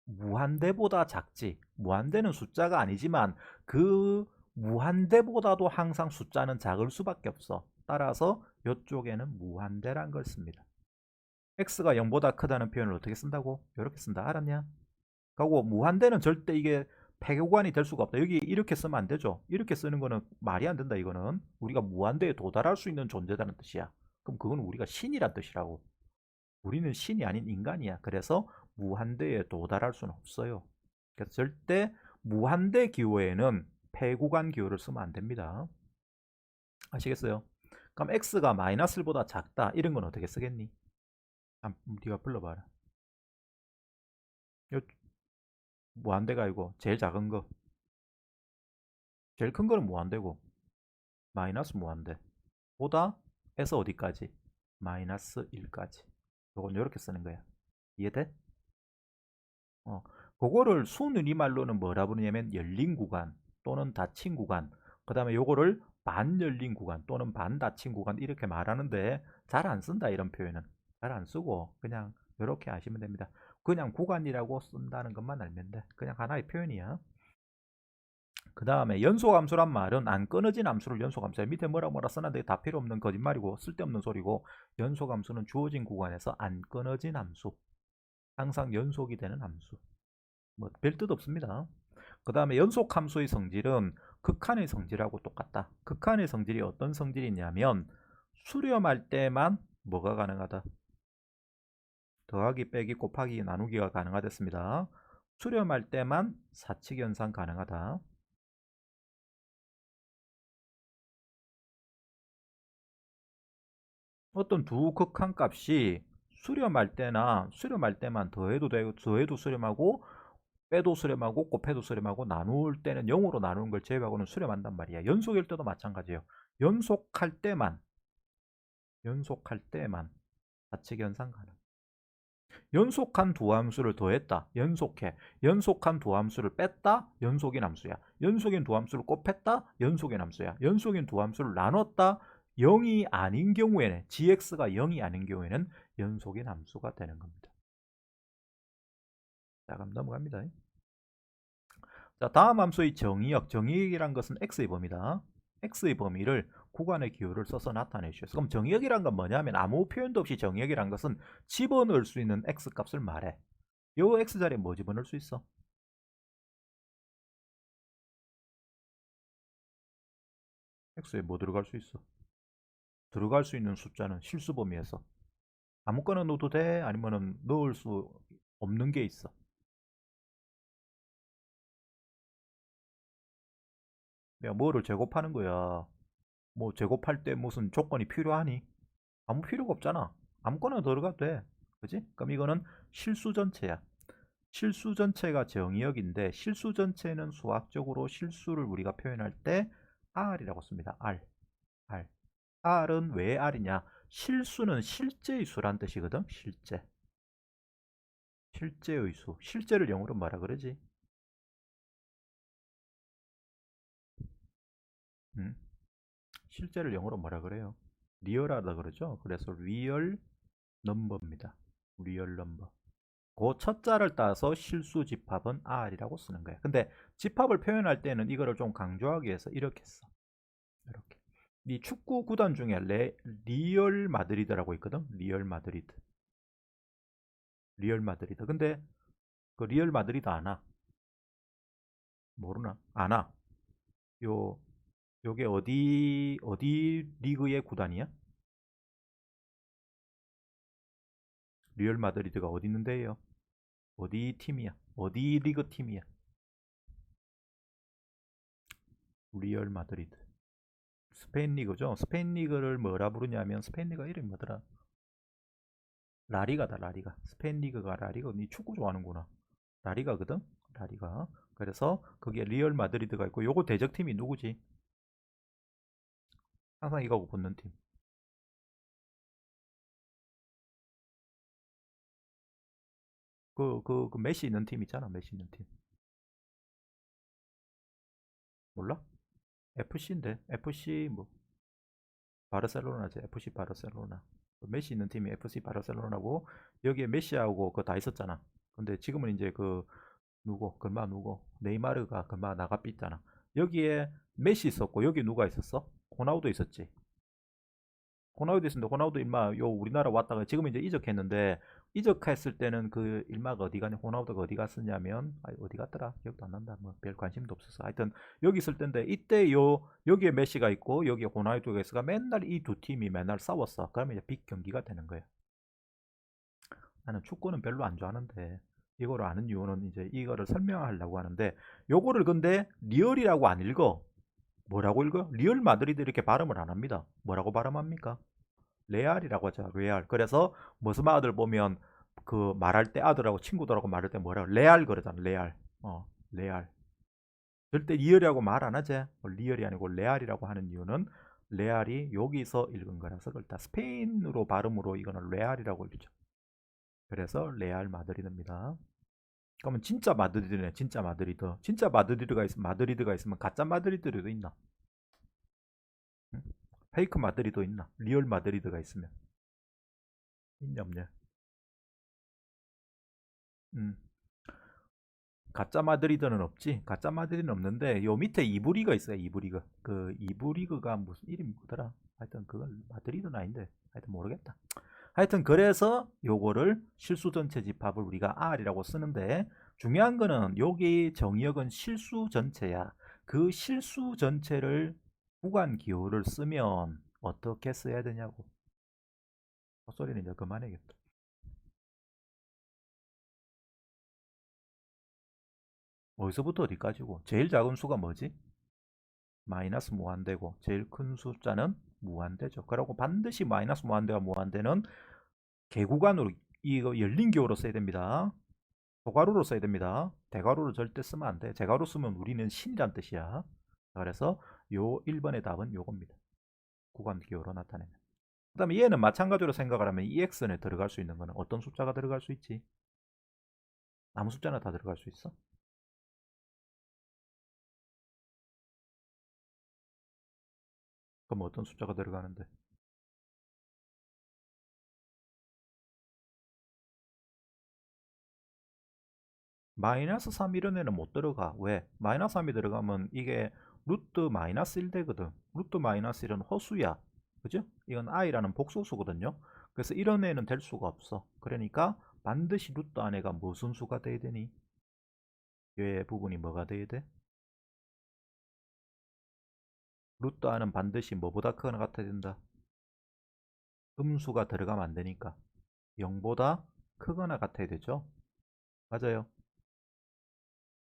무한대보다 작지. 무한대는 숫자가 아니지만 그 무한대보다도 항상 숫자는 작을 수밖에 없어. 따라서 이쪽에는 무한대란 걸 씁니다. x가 0보다 크다는 표현을 어떻게 쓴다고? 이렇게 쓴다. 알았냐? 그리고 무한대는 절대 이게 폐교관이 될 수가 없다. 여기 이렇게 쓰면 안 되죠. 이렇게 쓰는 거는 말이 안 된다. 이거는 우리가 무한대에 도달할 수 있는 존재다는 뜻이야. 그럼 그건 우리가 신이란 뜻이라고. 우리는 신이 아닌 인간이야. 그래서 무한대에 도달할 수는 없어요. 그래서 절대 무한대 기호에는 폐구간 기호를 쓰면 안 됩니다. 아시겠어요? 그럼 x가 마이너스보다 작다. 이런 건 어떻게 쓰겠니? 네가 불러봐라. 무한대가 아니고 제일 작은 거. 제일 큰 거는 무한대고 마이너스 무한대. 보다 에서 어디까지? 마이너스 1까지. 이건 이렇게 쓰는 거야. 이해돼? 그거를 순우리말로는 뭐라 부르냐면 열린 구간 또는 닫힌 구간. 그 다음에 요거를 반열린 구간 또는 반닫힌 구간 이렇게 말하는데 잘 안 쓴다 이런 표현은. 잘 안 쓰고 그냥 이렇게 아시면 됩니다. 그냥 구간이라고 쓴다는 것만 알면 돼. 그냥 하나의 표현이야. 그 다음에 연소함수란 말은 안 끊어진 함수를 연소함수야. 밑에 뭐라 써놨는데 다 필요 없는 거짓말이고 쓸데없는 소리고 연소함수는 주어진 구간에서 안 끊어진 함수. 항상 연속이 되는 함수. 뭐 별 뜻 없습니다. 그 다음에 연속함수의 성질은 극한의 성질하고 똑같다. 극한의 성질이 어떤 성질이냐면 수렴할 때만 뭐가 가능하다? 더하기, 빼기, 곱하기, 나누기가 가능하겠습니다. 수렴할 때만 사칙연산 가능하다. 어떤 두 극한값이 수렴할 때나 수렴할 때만 더해도 되고 더해도 수렴하고 빼도 수렴하고 곱해도 수렴하고 나눌 때는 0으로 나누는 걸 제외하고는 수렴한단 말이야. 연속일 때도 마찬가지예요. 연속할 때만 사칙연산 가능. 연속한 두 함수를 더했다. 연속한 두 함수를 뺐다. 연속인 함수야. 연속인 두 함수를 곱했다. 연속인 함수야. 연속인 두 함수를 나눴다. 0이 아닌 경우에는 gx가 0이 아닌 경우에는 연속인 함수가 되는 겁니다. 자, 그럼 넘어갑니다. 자, 다음 함수의 정의역이란 것은 x의 범위다. x의 범위를 구간의 기호를 써서 나타내 주셨어. 그럼 정의역이란 건 뭐냐면 아무 표현도 없이 정의역이란 것은 집어넣을 수 있는 x값을 말해. 요 x자리에 뭐 집어넣을 수 있어? x에 뭐 들어갈 수 있어? 들어갈 수 있는 숫자는 실수 범위에서 아무거나 넣어도 돼? 아니면은 넣을 수 없는 게 있어? 내가 뭐를 제곱하는 거야. 뭐 제곱할 때 무슨 조건이 필요하니? 아무 필요가 없잖아. 아무거나 들어가도 돼. 그지? 그럼 이거는 실수 전체야. 실수 전체가 정의역인데 실수 전체는 수학적으로 실수를 우리가 표현할 때 R이라고 씁니다. R. R은 왜 R이냐? 실수는 실제의 수란 뜻이거든. 실제의 수. 실제를 영어로 뭐라 그러지? 음? 실제를 영어로 뭐라 그래요? 리얼하다 그러죠. 그래서 리얼 넘버입니다. 리얼 넘버. 그 첫 자를 따서 실수 집합은 R이라고 쓰는 거예요. 근데 집합을 표현할 때는 이거를 좀 강조하기 위해서 이렇게 써. 이렇게. 이 축구 구단 중에 리얼 마드리드라고 있거든. 리얼 마드리드. 리얼 마드리드. 근데 그 리얼 마드리드 아나? 모르나? 아나? 요 요게 어디 리그의 구단이야? 리얼 마드리드가 어디 있는데요? 어디 팀이야? 어디 리그 팀이야? 리얼 마드리드. 스페인 리그죠. 스페인 리그를 뭐라 부르냐면 스페인 리그 이름이 뭐더라? 라리가다, 라리가. 스페인 리그가 라리가. 니 축구 좋아하는구나. 라리가거든. 라리가. 그래서 거기에 리얼 마드리드가 있고 요거 대적팀이 누구지? 항상 이거하고 붙는 팀. 그 메시 있는 팀 있잖아. 메시 있는 팀. 몰라? FC인데. FC 뭐 바르셀로나지. FC 바르셀로나. 메시 있는 팀이 FC 바르셀로나고 여기에 메시하고 그거 다 있었잖아. 근데 지금은 이제 그 누구? 금방 누구? 네이마르가 금방 나가 삐잖아. 여기에 메시 있었고 여기 누가 있었어? 호나우도 있었지. 호나우두 있었는데 호나우두 일마 요 우리나라 왔다가 지금 이제 이적했는데 이적했을 때는 그 일마가 어디 가냐 호나우두가 어디 갔었냐면 어디 갔더라 기억도 안 난다 뭐 별 관심도 없었어 하여튼 여기 있을 때인데 이때 요 여기에 메시가 있고 여기에 호나우두가 있어가 맨날 이 두 팀이 맨날 싸웠어. 그러면 이제 빅 경기가 되는 거예요. 나는 축구는 별로 안 좋아하는데 이거를 아는 이유는 이제 이거를 설명하려고 하는데 요거를 근데 리얼이라고 안 읽어. 뭐라고 읽어? 리얼 마드리드 이렇게 발음을 안 합니다. 뭐라고 발음합니까? 레알이라고 하죠. 레알. 그래서 무슨 아들 보면 그 말할 때 아들하고 친구들하고 말할 때 뭐라고 레알 그러잖아. 레알. 레알. 절대 리얼이라고 말 안 하지. 리얼이 아니고 레알이라고 하는 이유는 레알이 여기서 읽은 거라서 그렇다. 스페인으로 발음으로 이거는 레알이라고 읽죠. 그래서 레알 마드리드입니다. 그러면 진짜 마드리드네. 진짜 마드리드. 진짜 마드리드가 있으면 가짜 마드리드도 있나? 응? 페이크 마드리드 있나? 리얼 마드리드가 있으면 있냐 없냐? 음. 가짜 마드리드는 없지. 가짜 마드리드는 없는데 요 밑에 이브리가 있어요. 이브리그. 그 이브리그가 무슨 이름이 뭐더라? 하여튼 그건 마드리드는 아닌데 하여튼 모르겠다. 하여튼 그래서 요거를 실수 전체 집합을 우리가 R이라고 쓰는데 중요한 거는 여기 정의역은 실수 전체야. 그 실수 전체를 구간 기호를 쓰면 어떻게 써야 되냐고. 헛소리는 이제 그만해야겠다. 어디서부터 어디까지고? 제일 작은 수가 뭐지? 마이너스 무한대고 제일 큰 숫자는 무한대죠. 그리고 반드시 마이너스 무한대와 무한대는 개구간으로 이거 열린 기호로 써야 됩니다. 소가로로 써야 됩니다. 대가로로 절대 쓰면 안 돼. 대가로 쓰면 우리는 신이란 뜻이야. 그래서 요 1번의 답은 요겁니다. 구간 기호로 나타내면. 그 다음에 얘는 마찬가지로 생각을 하면 이 x에 들어갈 수 있는 거는 어떤 숫자가 들어갈 수 있지? 아무 숫자나 다 들어갈 수 있어? 그럼 어떤 숫자가 들어가는데? 마이너스 3 이런 애는 못 들어가. 왜? 마이너스 3이 들어가면 이게 루트 마이너스 1 되거든. 루트 마이너스 1은 허수야. 그죠? 이건 i라는 복소수거든요. 그래서 이런 애는 될 수가 없어. 그러니까 반드시 루트 안에가 무슨 수가 돼야 되니? 얘 부분이 뭐가 돼야 돼? 루트 안은 반드시 뭐보다 크거나 같아야 된다. 음수가 들어가면 안 되니까 0보다 크거나 같아야 되죠. 맞아요.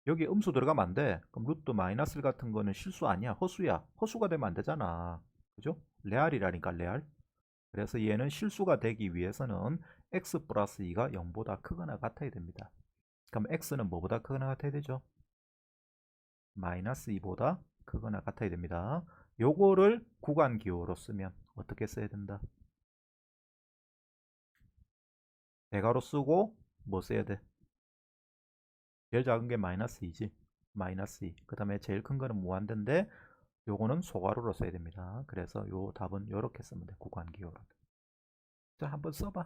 여기 음수 들어가면 안 돼. 그럼 루트 마이너스 1 같은 거는 실수 아니야. 허수야. 허수가 되면 안 되잖아. 그죠? 레알이라니까 레알. 그래서 얘는 실수가 되기 위해서는 x 플러스 2가 0보다 크거나 같아야 됩니다. 그럼 x는 뭐보다 크거나 같아야 되죠? 마이너스 2보다 크거나 같아야 됩니다. 요거를 구간 기호로 쓰면 어떻게 써야 된다? 대괄호 쓰고 뭐 써야 돼? 제일 작은 게 마이너스 2지. 마이너스 2. 그 다음에 제일 큰 거는 무한대인데 요거는 소괄호로 써야 됩니다. 그래서 요 답은 요렇게 쓰면 돼. 구간 기호로. 자, 한번 써봐.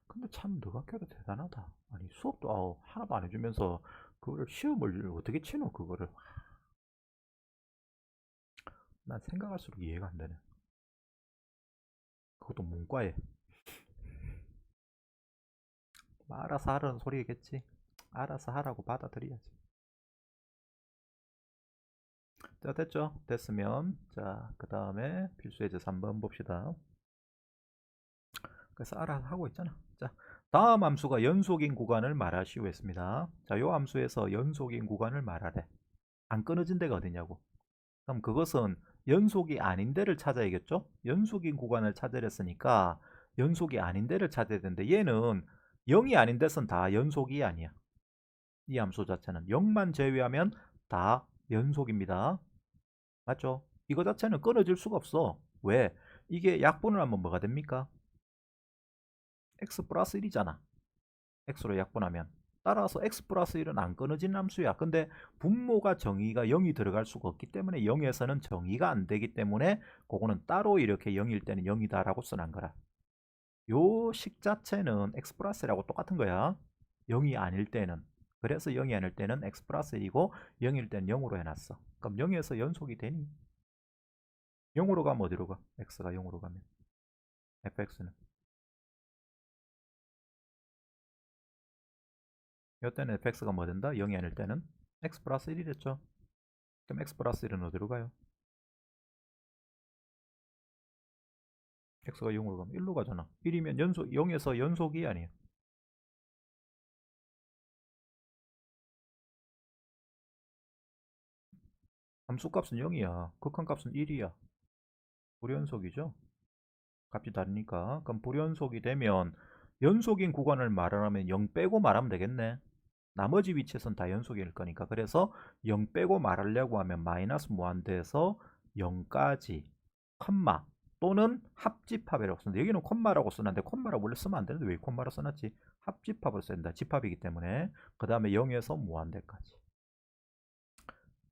근데 참 너가 껴도 대단하다. 아니 수업도 하나도 안 해주면서 그거를 시험을 어떻게 치노 그거를. 난 생각할수록 이해가 안 되네. 그것도 문과에. 뭐 알아서 하라는 소리겠지. 알아서 하라고 받아들여야지. 자, 됐죠? 됐으면 자, 그 다음에 필수예제 3번 봅시다. 그래서 알아서 하고 있잖아. 자, 다음 함수가 연속인 구간을 말하시오 했습니다. 자, 요 함수에서 연속인 구간을 말하래. 안 끊어진 데가 어디냐고. 그럼 그것은 연속이 아닌 데를 찾아야겠죠? 연속인 구간을 찾으랬으니까 연속이 아닌 데를 찾아야 되는데 얘는 0이 아닌 데선 다 연속이 아니야. 이 함수 자체는 0만 제외하면 다 연속입니다. 맞죠? 이거 자체는 끊어질 수가 없어. 왜? 이게 약분을 하면 뭐가 됩니까? x 플러스 1이잖아. x로 약분하면. 따라서 x 플러스 1은 안 끊어진 함수야. 근데 분모가 정의가 0이 들어갈 수가 없기 때문에 0에서는 정의가 안 되기 때문에 그거는 따로 이렇게 0일 때는 0이다 라고 써놓은 거라. 요 식 자체는 x 플러스라고 똑같은 거야. 0이 아닐 때는. 그래서 0이 아닐 때는 x 플러스 1이고 0일 때는 0으로 해놨어. 그럼 0에서 연속이 되니? 0으로 가면 어디로 가? x가 0으로 가면. fx는. 이때는 fx가 뭐 된다? 0이 아닐 때는 x 플러스 1이 됐죠. 그럼 x 플러스 1은 어디로 가요? x가 0으로 가면 1로 가잖아. 1이면 연속 0에서 연속이 아니에요. 함수값은 0이야. 극한값은 1이야. 불연속이죠. 값이 다르니까. 그럼 불연속이 되면 연속인 구간을 말하면 0 빼고 말하면 되겠네. 나머지 위치에선 다 연속일 거니까. 그래서 0 빼고 말하려고 하면 마이너스 무한대에서 0까지 콤마 또는 합집합이라고 쓰는데 여기는 콤마라고 쓰는데 콤마라고 원래 쓰면 안 되는데 왜 콤마로 써놨지? 합집합으로 쓴다. 집합이기 때문에. 그 다음에 0에서 무한대까지.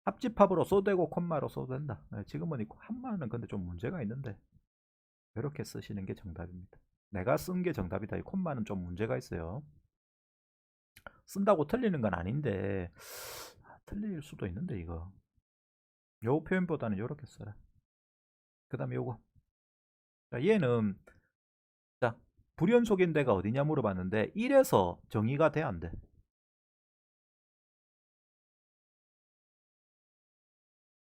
합집합으로 써도 되고 콤마로 써도 된다. 지금은 이 콤마는 근데 좀 문제가 있는데 이렇게 쓰시는 게 정답입니다. 내가 쓴 게 정답이다. 이 콤마는 좀 문제가 있어요. 쓴다고 틀리는 건 아닌데 틀릴 수도 있는데 이거 요 표현보다는 요렇게 써라. 그 다음에 요거 자, 얘는 자 불연속인 데가 어디냐 물어봤는데 1에서 정의가 돼 안 돼?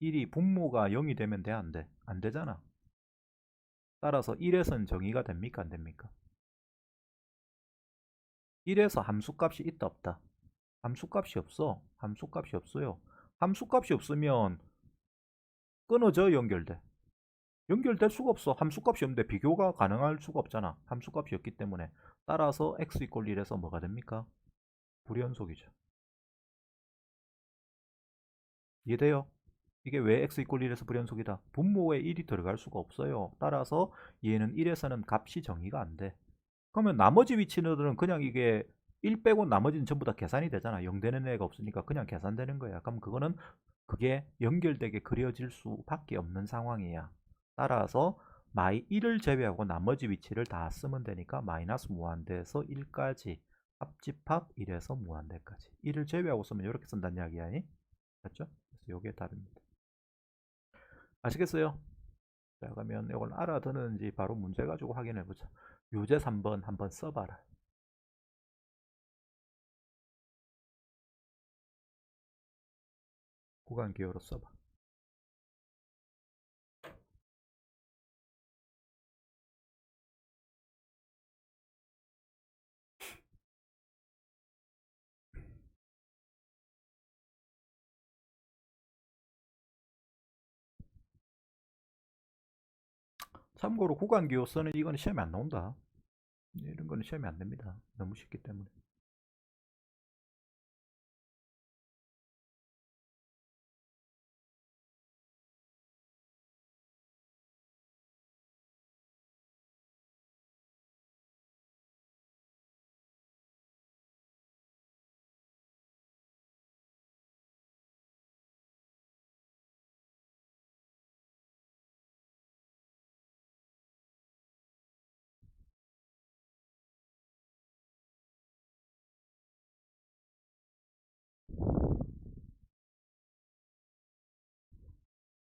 1이 분모가 0이 되면 돼 안 돼? 안 되잖아. 따라서 1에서는 정의가 됩니까 안 됩니까? 1에서 함수값이 있다 없다? 함수값이 없어. 함수값이 없어요. 함수값이 없으면 끊어져 연결돼. 연결될 수가 없어. 함수값이 없는데 비교가 가능할 수가 없잖아. 함수값이 없기 때문에. 따라서 x 이퀄 1에서 뭐가 됩니까? 불연속이죠. 이해돼요? 이게 왜 x 이퀄 1에서 불연속이다? 분모에 1이 들어갈 수가 없어요. 따라서 얘는 1에서는 값이 정의가 안 돼. 그러면 나머지 위치들은 그냥 이게 1 빼고 나머지는 전부 다 계산이 되잖아. 0 되는 애가 없으니까 그냥 계산되는 거야. 그럼 그거는 그게 연결되게 그려질 수밖에 없는 상황이야. 따라서 마이 1을 제외하고 나머지 위치를 다 쓰면 되니까 마이너스 무한대에서 1까지 합집합 1에서 무한대까지 1을 제외하고 쓰면 이렇게 쓴다는 이야기야. 맞죠? 그래서 이게 답입니다. 아시겠어요? 자, 그러면 이걸 알아듣는지 바로 문제 가지고 확인해 보자. 요제 3번 한번 써봐라. 구간 기호로 써봐. 참고로 구간기호선은 이거는 시험에 안 나온다. 이런 거는 시험에 안 됩니다. 너무 쉽기 때문에.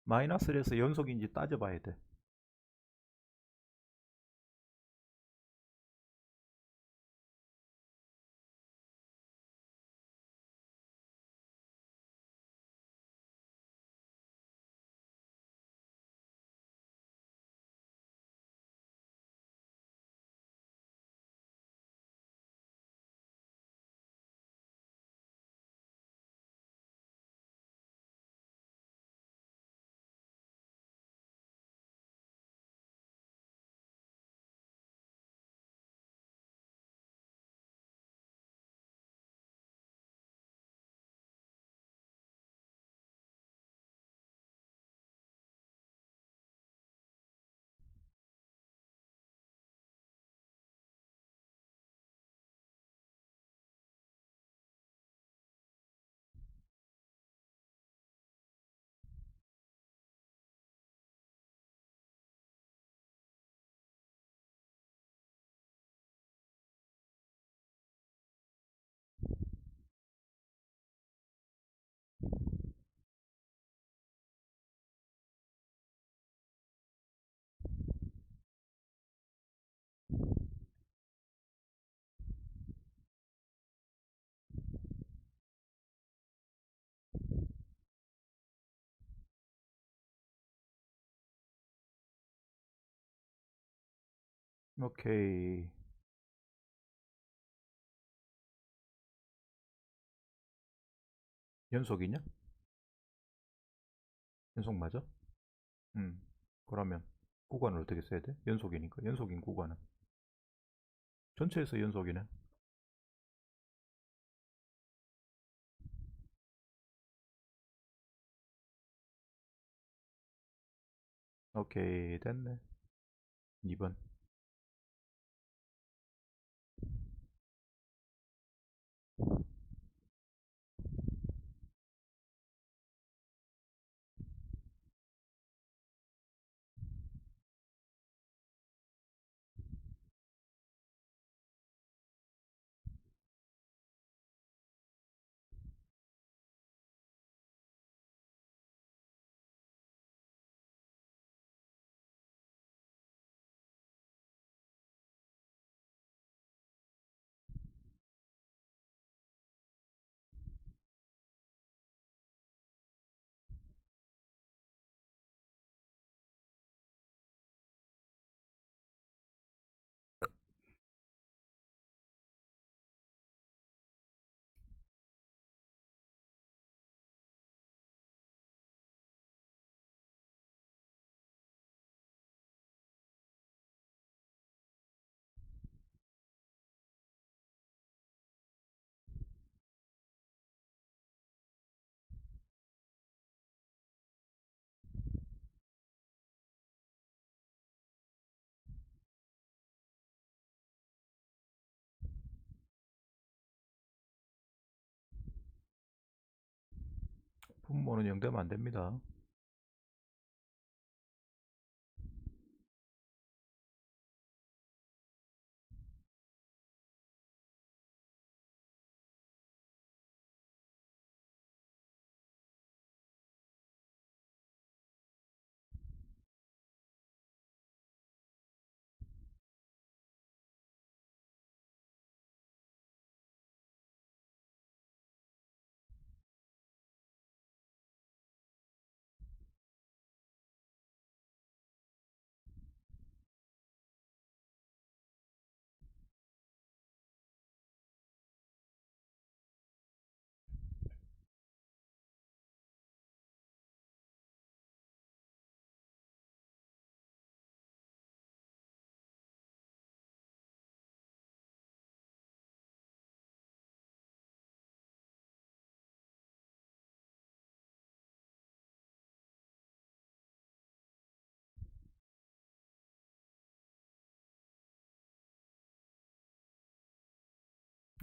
마이너스를 해서 연속인지 따져봐야 돼. 오케이. 연속이냐? 연속 맞아? 음. 그러면 구간을 어떻게 써야 돼? 연속이니까. 연속인 구간은. 전체에서 연속이네. 오케이. 됐네. 2번. 분모는 0 되면 안 됩니다.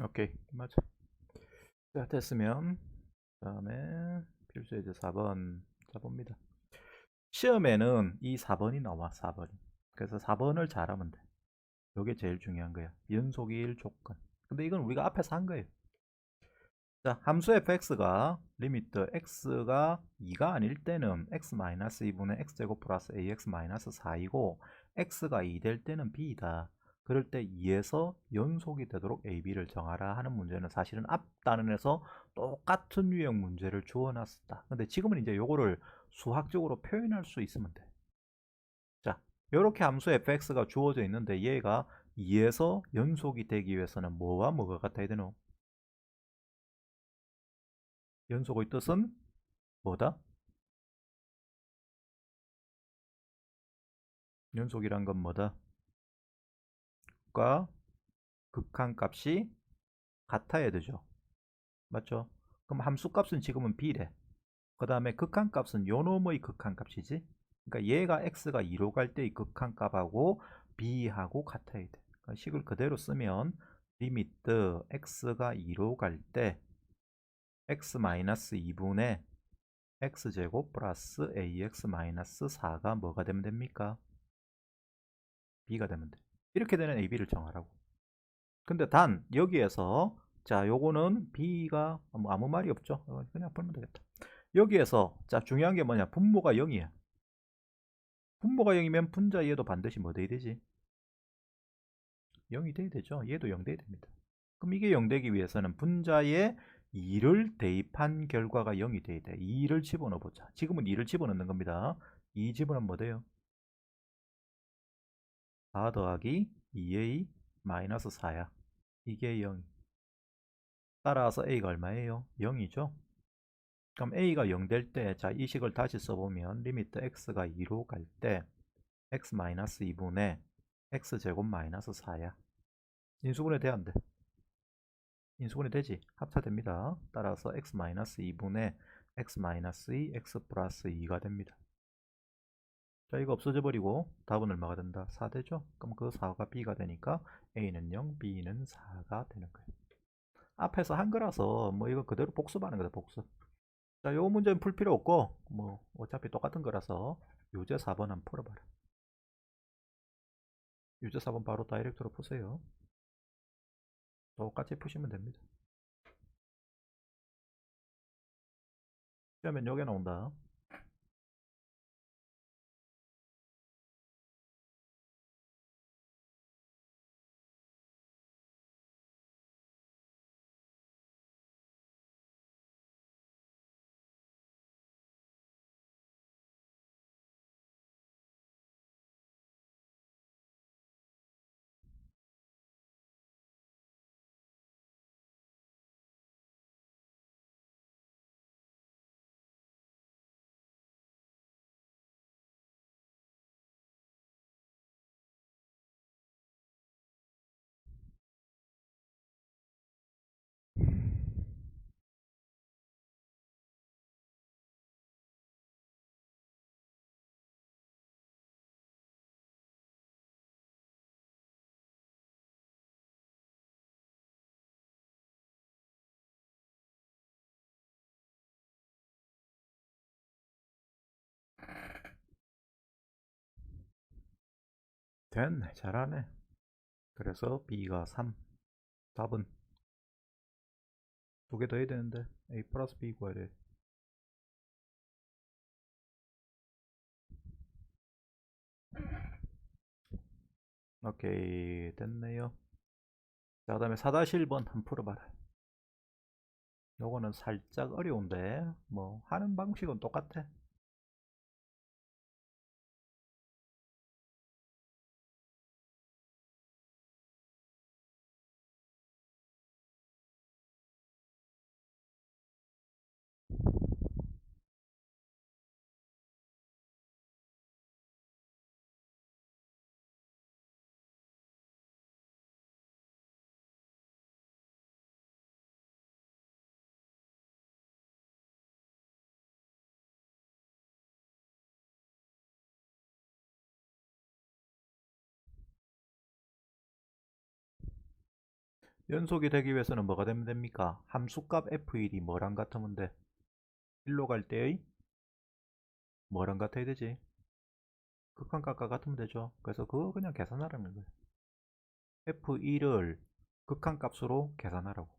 오케이, 맞아. 자, 됐으면 그다음에 필수 예제 4번 잡봅니다. 시험에는 이 4번이 나와. 4번이. 그래서 4번을 잘하면 돼. 이게 제일 중요한 거야. 연속일 조건. 근데 이건 우리가 앞에서 한 거예요. 자, 함수 fx가 리미트 x가 2가 아닐 때는 x-2분의 x제곱 플러스 ax-4이고 x가 2 될 때는 b다. 그럴 때 2에서 연속이 되도록 a, b를 정하라 하는 문제는 사실은 앞 단원에서 똑같은 유형 문제를 주어놨었다. 근데 지금은 이제 요거를 수학적으로 표현할 수 있으면 돼. 자, 이렇게 함수 fx가 주어져 있는데 얘가 2에서 연속이 되기 위해서는 뭐와 뭐가 같아야 되노? 연속의 뜻은 뭐다? 연속이란 건 뭐다? 과 극한값이 같아야 되죠. 맞죠? 그럼 함수값은 지금은 b래. 그 다음에 극한값은 요 놈의 극한값이지. 그러니까 얘가 x가 2로 갈 때의 극한값하고 b하고 같아야 돼. 그러니까 식을 그대로 쓰면 리미트 x가 2로 갈 때 x-2분의 x제곱 플러스 ax-4가 뭐가 되면 됩니까? b가 되면 돼. 이렇게 되는 a, b를 정하라고. 근데 단 여기에서 자 요거는 b가 뭐 아무 말이 없죠. 그냥 풀면 되겠다. 여기에서 자 중요한 게 뭐냐, 분모가 0이야. 분모가 0이면 분자 얘도 반드시 뭐 돼야 되지? 0이 돼야 되죠. 얘도 0 돼야 됩니다. 그럼 이게 0 되기 위해서는 분자에 2를 대입한 결과가 0이 돼야 돼. 2를 집어넣어 보자. 지금은 2를 집어넣는 겁니다. 2 집어넣으면 뭐 돼요? 4 더하기 2a 마이너스 4야. 이게 0. 따라서 a가 얼마예요? 0이죠. 그럼 a가 0 될 때, 자, 이 식을 다시 써보면 리미트 x가 2로 갈 때 x-2분의 x제곱 마이너스 4야. 인수분해 돼, 안 돼? 인수분해 되지? 합차됩니다. 따라서 x-2분의 x-2, x 플러스 2가 됩니다. 자, 이거 없어져 버리고 답은 얼마가 된다? 4 되죠? 그럼 그 4가 b가 되니까 a는 0, b는 4가 되는 거예요. 앞에서 한 거라서 뭐 이거 그대로 복습하는 거다, 복습. 자, 요 문제는 풀 필요 없고 뭐 어차피 똑같은 거라서 유제 4번 한번 풀어봐라. 유제 4번 바로 다이렉트로 푸세요. 똑같이 푸시면 됩니다. 그러면 요게 나온다. 됐네, 잘하네. 그래서 B가 3. 답은 두 개 더 해야 되는데 A 플러스 B 구해야 돼. 오케이, 됐네요. 자, 그 다음에 4-1번 한번 풀어봐라. 요거는 살짝 어려운데 뭐 하는 방식은 똑같아. 연속이 되기 위해서는 뭐가 되면 됩니까? 함수값 f1이 뭐랑 같으면 돼? 1로 갈 때의 뭐랑 같아야 되지? 극한값과 같으면 되죠. 그래서 그거 그냥 계산하라는 거예요. f1을 극한값으로 계산하라고.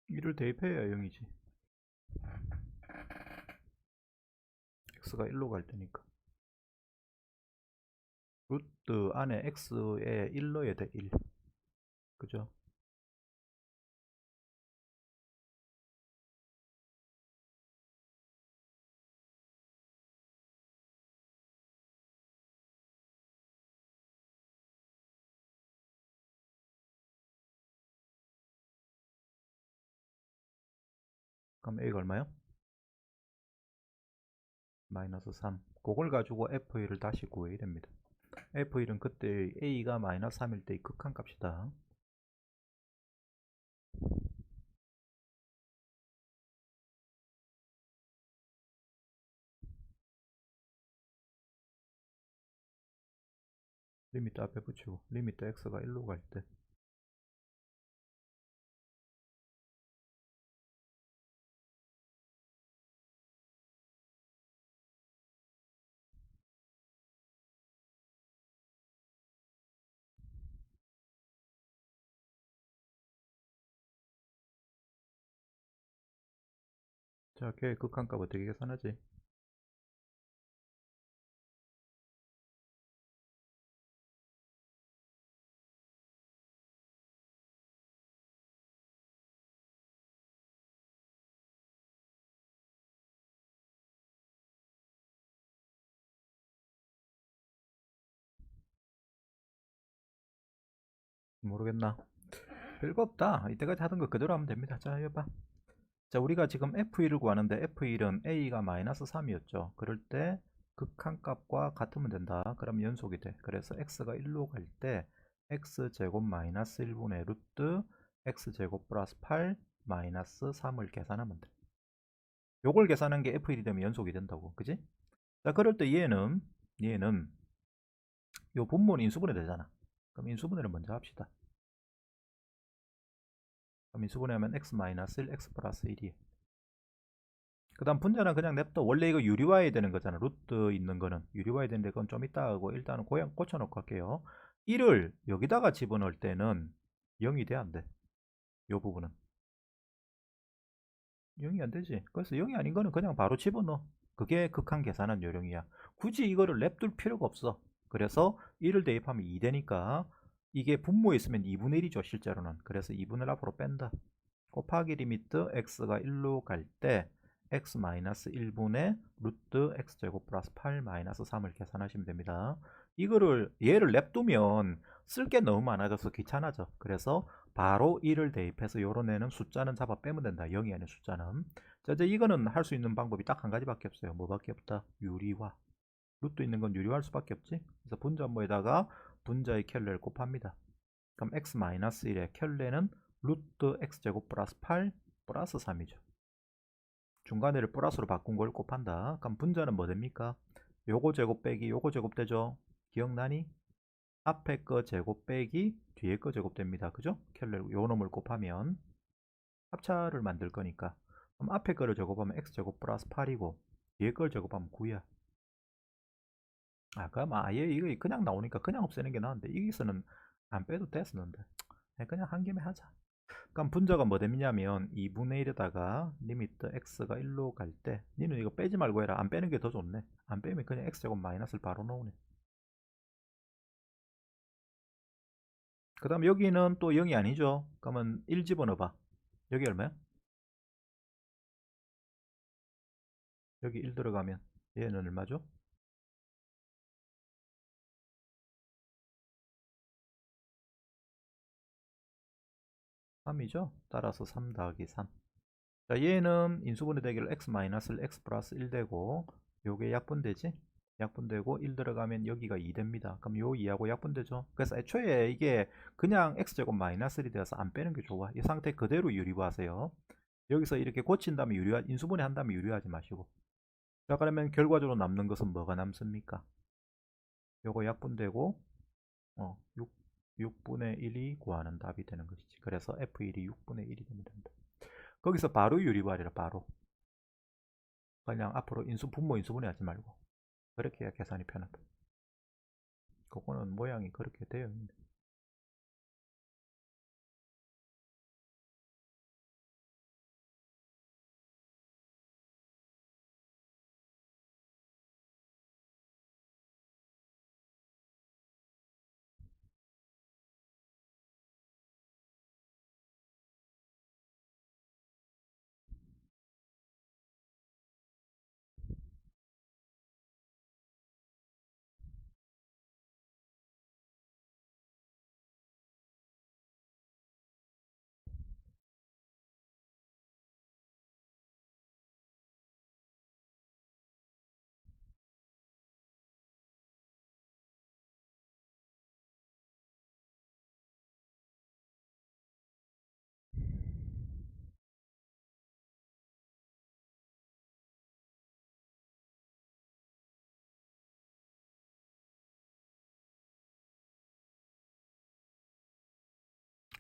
이를 대입해야 0이지. x가 1로 갈 때니까. 루트 안에 x에 1 넣어야 돼. 1. 그죠? 그럼 a가 얼마요? 마이너스 3. 그걸 가지고 f1을 다시 구해야 됩니다. f1은 그때 a가 마이너스 3일 때의 극한값이다. 리미트 앞에 붙이고 리미트 x가 1로 갈 때 자, 걔 극한값 어떻게 계산하지? 모르겠나? 별거 없다. 이때까지 하던 거 그대로 하면 됩니다. 자, 해봐. 자, 우리가 지금 f1을 구하는데 f1은 a가 마이너스 3이었죠. 그럴 때 극한값과 같으면 된다. 그럼 연속이 돼. 그래서 x가 1로 갈 때 x제곱 마이너스 1분의 루트 x제곱 플러스 8 마이너스 3을 계산하면 돼. 요걸 계산한 게 f1이 되면 연속이 된다고. 그지? 자, 그럴 때 얘는 요 분모는 인수분해 되잖아. 그럼 인수분해를 먼저 합시다. 그럼 인수분해하면 x 마이너스 1, x 플러스 1이. 그 다음 분자는 그냥 냅둬. 원래 이거 유리화해야 되는 거잖아. 루트 있는 거는 유리화해야 되는데 그건 좀 이따 하고 일단은 고양 꽂혀놓고 할게요. 1을 여기다가 집어넣을 때는 0이 돼, 안 돼? 요 부분은 0이 안 되지. 그래서 0이 아닌 거는 그냥 바로 집어넣어. 그게 극한 계산한 요령이야. 굳이 이거를 냅둘 필요가 없어. 그래서 1을 대입하면 2 되니까 이게 분모에 있으면 2분의 1이죠, 실제로는. 그래서 2분을 앞으로 뺀다. 곱하기 리미트 x가 1로 갈 때 x-1분의 루트 x제곱 플러스 8 마이너스 3을 계산하시면 됩니다. 이거를 얘를 냅두면 쓸 게 너무 많아져서 귀찮아져. 그래서 바로 1을 대입해서 요런 애는 숫자는 잡아 빼면 된다. 0이 아닌 숫자는. 자, 이제 이거는 할 수 있는 방법이 딱 한 가지밖에 없어요. 뭐밖에 없다? 유리화. 루트 있는 건 유리화할 수밖에 없지. 그래서 분자모에다가 분자의 켤레를 곱합니다. 그럼 x-1의 켤레는 루트 x제곱 플러스 8 플러스 3이죠. 중간에를 플러스로 바꾼 걸 곱한다. 그럼 분자는 뭐 됩니까? 요거 제곱 빼기 요거 제곱 되죠? 기억나니? 앞에 거 제곱 빼기 뒤에 거 제곱 됩니다. 그죠? 켤레 요 놈을 곱하면 합차를 만들 거니까. 그럼 앞에 거를 제곱하면 x제곱 플러스 8이고 뒤에 걸 제곱하면 9야. 아, 그럼 아예 이거 그냥 나오니까 그냥 없애는 게 나은데 여기서는 안 빼도 됐었는데 그냥 한 김에 하자. 그럼 분자가 뭐 되냐면 2분의 1에다가 리미트 x가 1로 갈 때 니는 이거 빼지 말고 해라. 안 빼는 게 더 좋네. 안 빼면 그냥 x제곱 마이너스를 바로 넣으네. 그 다음 여기는 또 0이 아니죠. 그러면 1 집어넣어봐. 여기 얼마야? 여기 1 들어가면 얘는 얼마죠? 3이죠. 따라서 3 더하기 3. 자, 얘는 인수분해 대결 x-를 x 플러스 1 되고 요게 약분되지? 약분되고 1 들어가면 여기가 2 됩니다. 그럼 요 2하고 약분되죠. 그래서 애초에 이게 그냥 x제곱 마이너스 1이 되어서 안 빼는 게 좋아. 이 상태 그대로 유리화하세요. 여기서 이렇게 고친 다음에 인수분해 한 다음에 유리화하지 마시고. 자, 그러면 결과적으로 남는 것은 뭐가 남습니까? 요거 약분되고 6분의 1이 구하는 답이 되는 것이지. 그래서 F1이 6분의 1이 되면 된다. 거기서 바로 유리화하리라. 바로. 그냥 앞으로 분모 인수분해 하지 말고. 그렇게 해야 계산이 편하다. 그거는 모양이 그렇게 되어 있는데.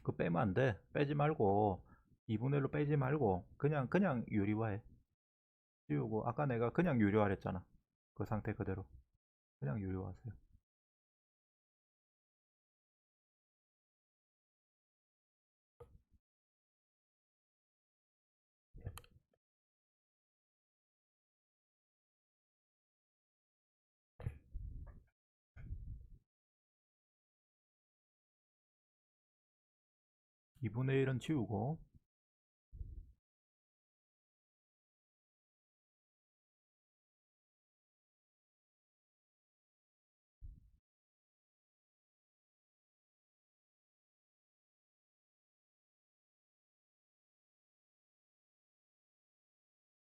그거 빼면 안 돼. 빼지 말고 2분의 1로 빼지 말고 그냥 유리화해. 씌우고 아까 내가 그냥 유리화했잖아. 그 상태 그대로 그냥 유리화하세요. 이분의 1은 지우고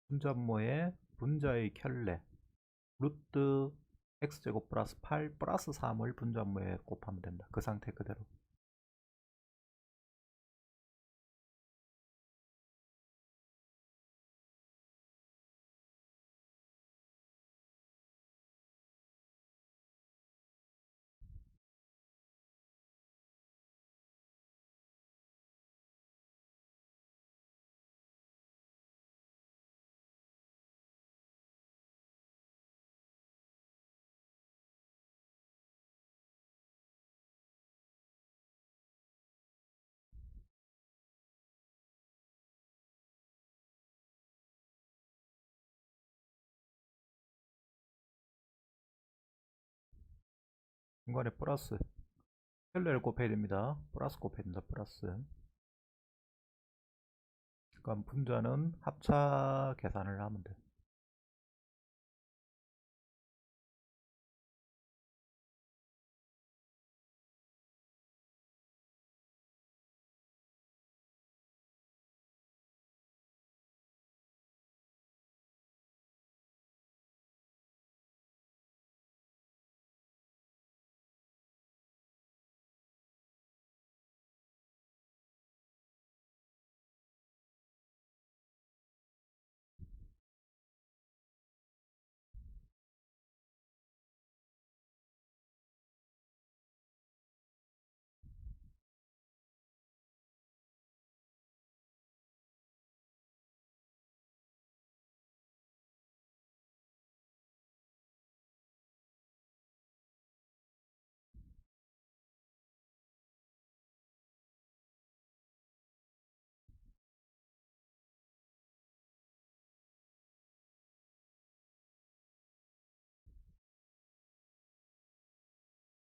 분자분모에 분자의 켤레 루트 x제곱 플러스 8 플러스 3을 분자분모에 곱하면 된다. 그 상태 그대로. 중간에 플러스 켤레를 곱해야 됩니다. 플러스 곱해야 된다. 플러스. 그럼 분자는 합차 계산을 하면 돼.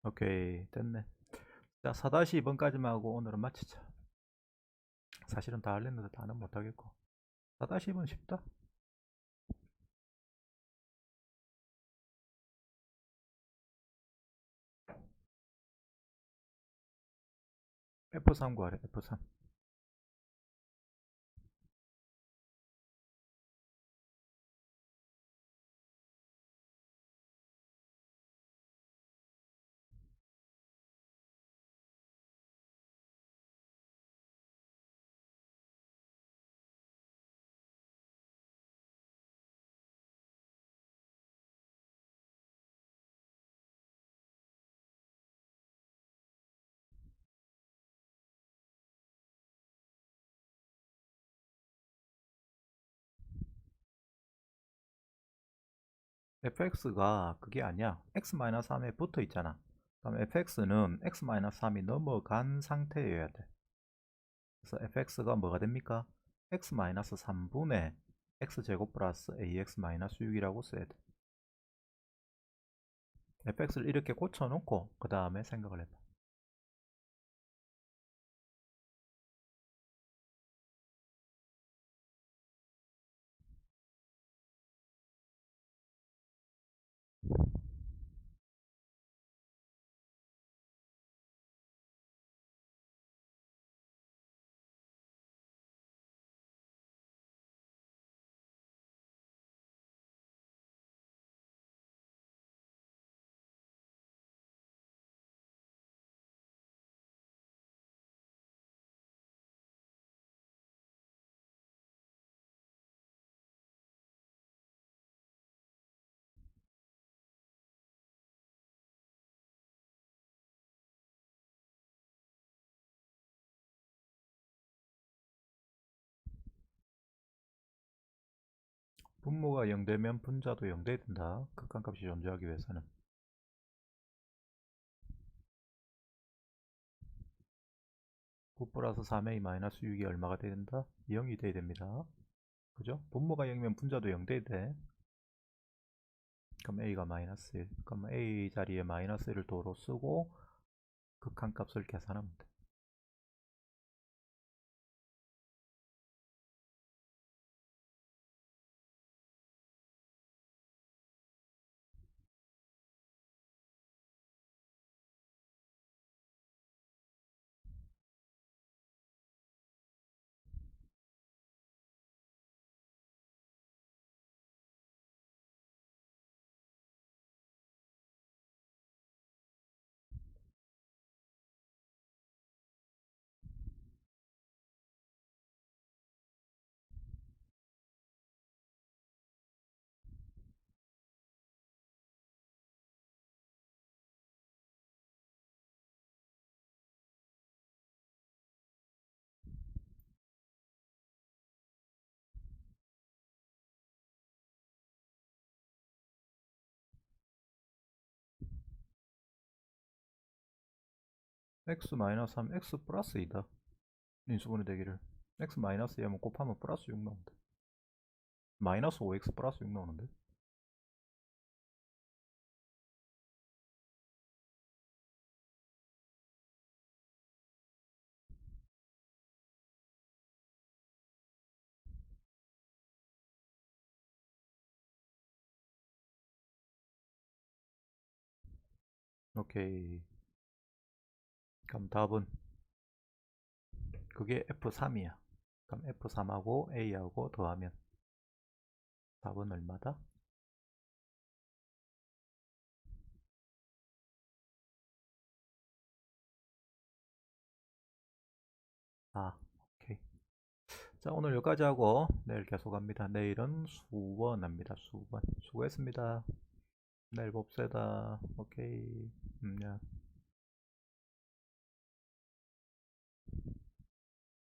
오케이, 됐네. 자, 4-2번까지만 하고 오늘은 마치자. 사실은 다 할랬는데 다는 못하겠고. 4-2번 쉽다. F3 구하래, F3. fx가 그게 아니야. x-3에 붙어 있잖아. 그럼 fx는 x-3이 넘어간 상태여야 돼. 그래서 fx가 뭐가 됩니까? x-3분의 x제곱 플러스 ax-6이라고 써야 돼. fx를 이렇게 고쳐놓고 그 다음에 생각을 해봐. 분모가 0되면 분자도 0돼야 된다. 극한값이 존재하기 위해서는. 9 플러스 3a 마이너스 6이 얼마가 돼야 된다? 0이 돼야 됩니다. 그죠? 분모가 0이면 분자도 0 돼야 돼. 그럼 a가 마이너스 1. 그럼 a 자리에 마이너스 1을 도로 쓰고 극한값을 계산하면 돼. x-3 x 플러스 2다. 인수분해 되기를. x-2 하면 곱하면 플러스 6 나온다. 마이너스 5x 플러스 6 나오는데. 오케이. 그럼 답은 그게 F3이야. 그럼 F3하고 A하고 더하면 답은 얼마다? 아, 오케이. 자, 오늘 여기까지 하고 내일 계속합니다. 내일은 수원합니다. 수원. 수고했습니다. 내일 봅시다. 오케이. 야.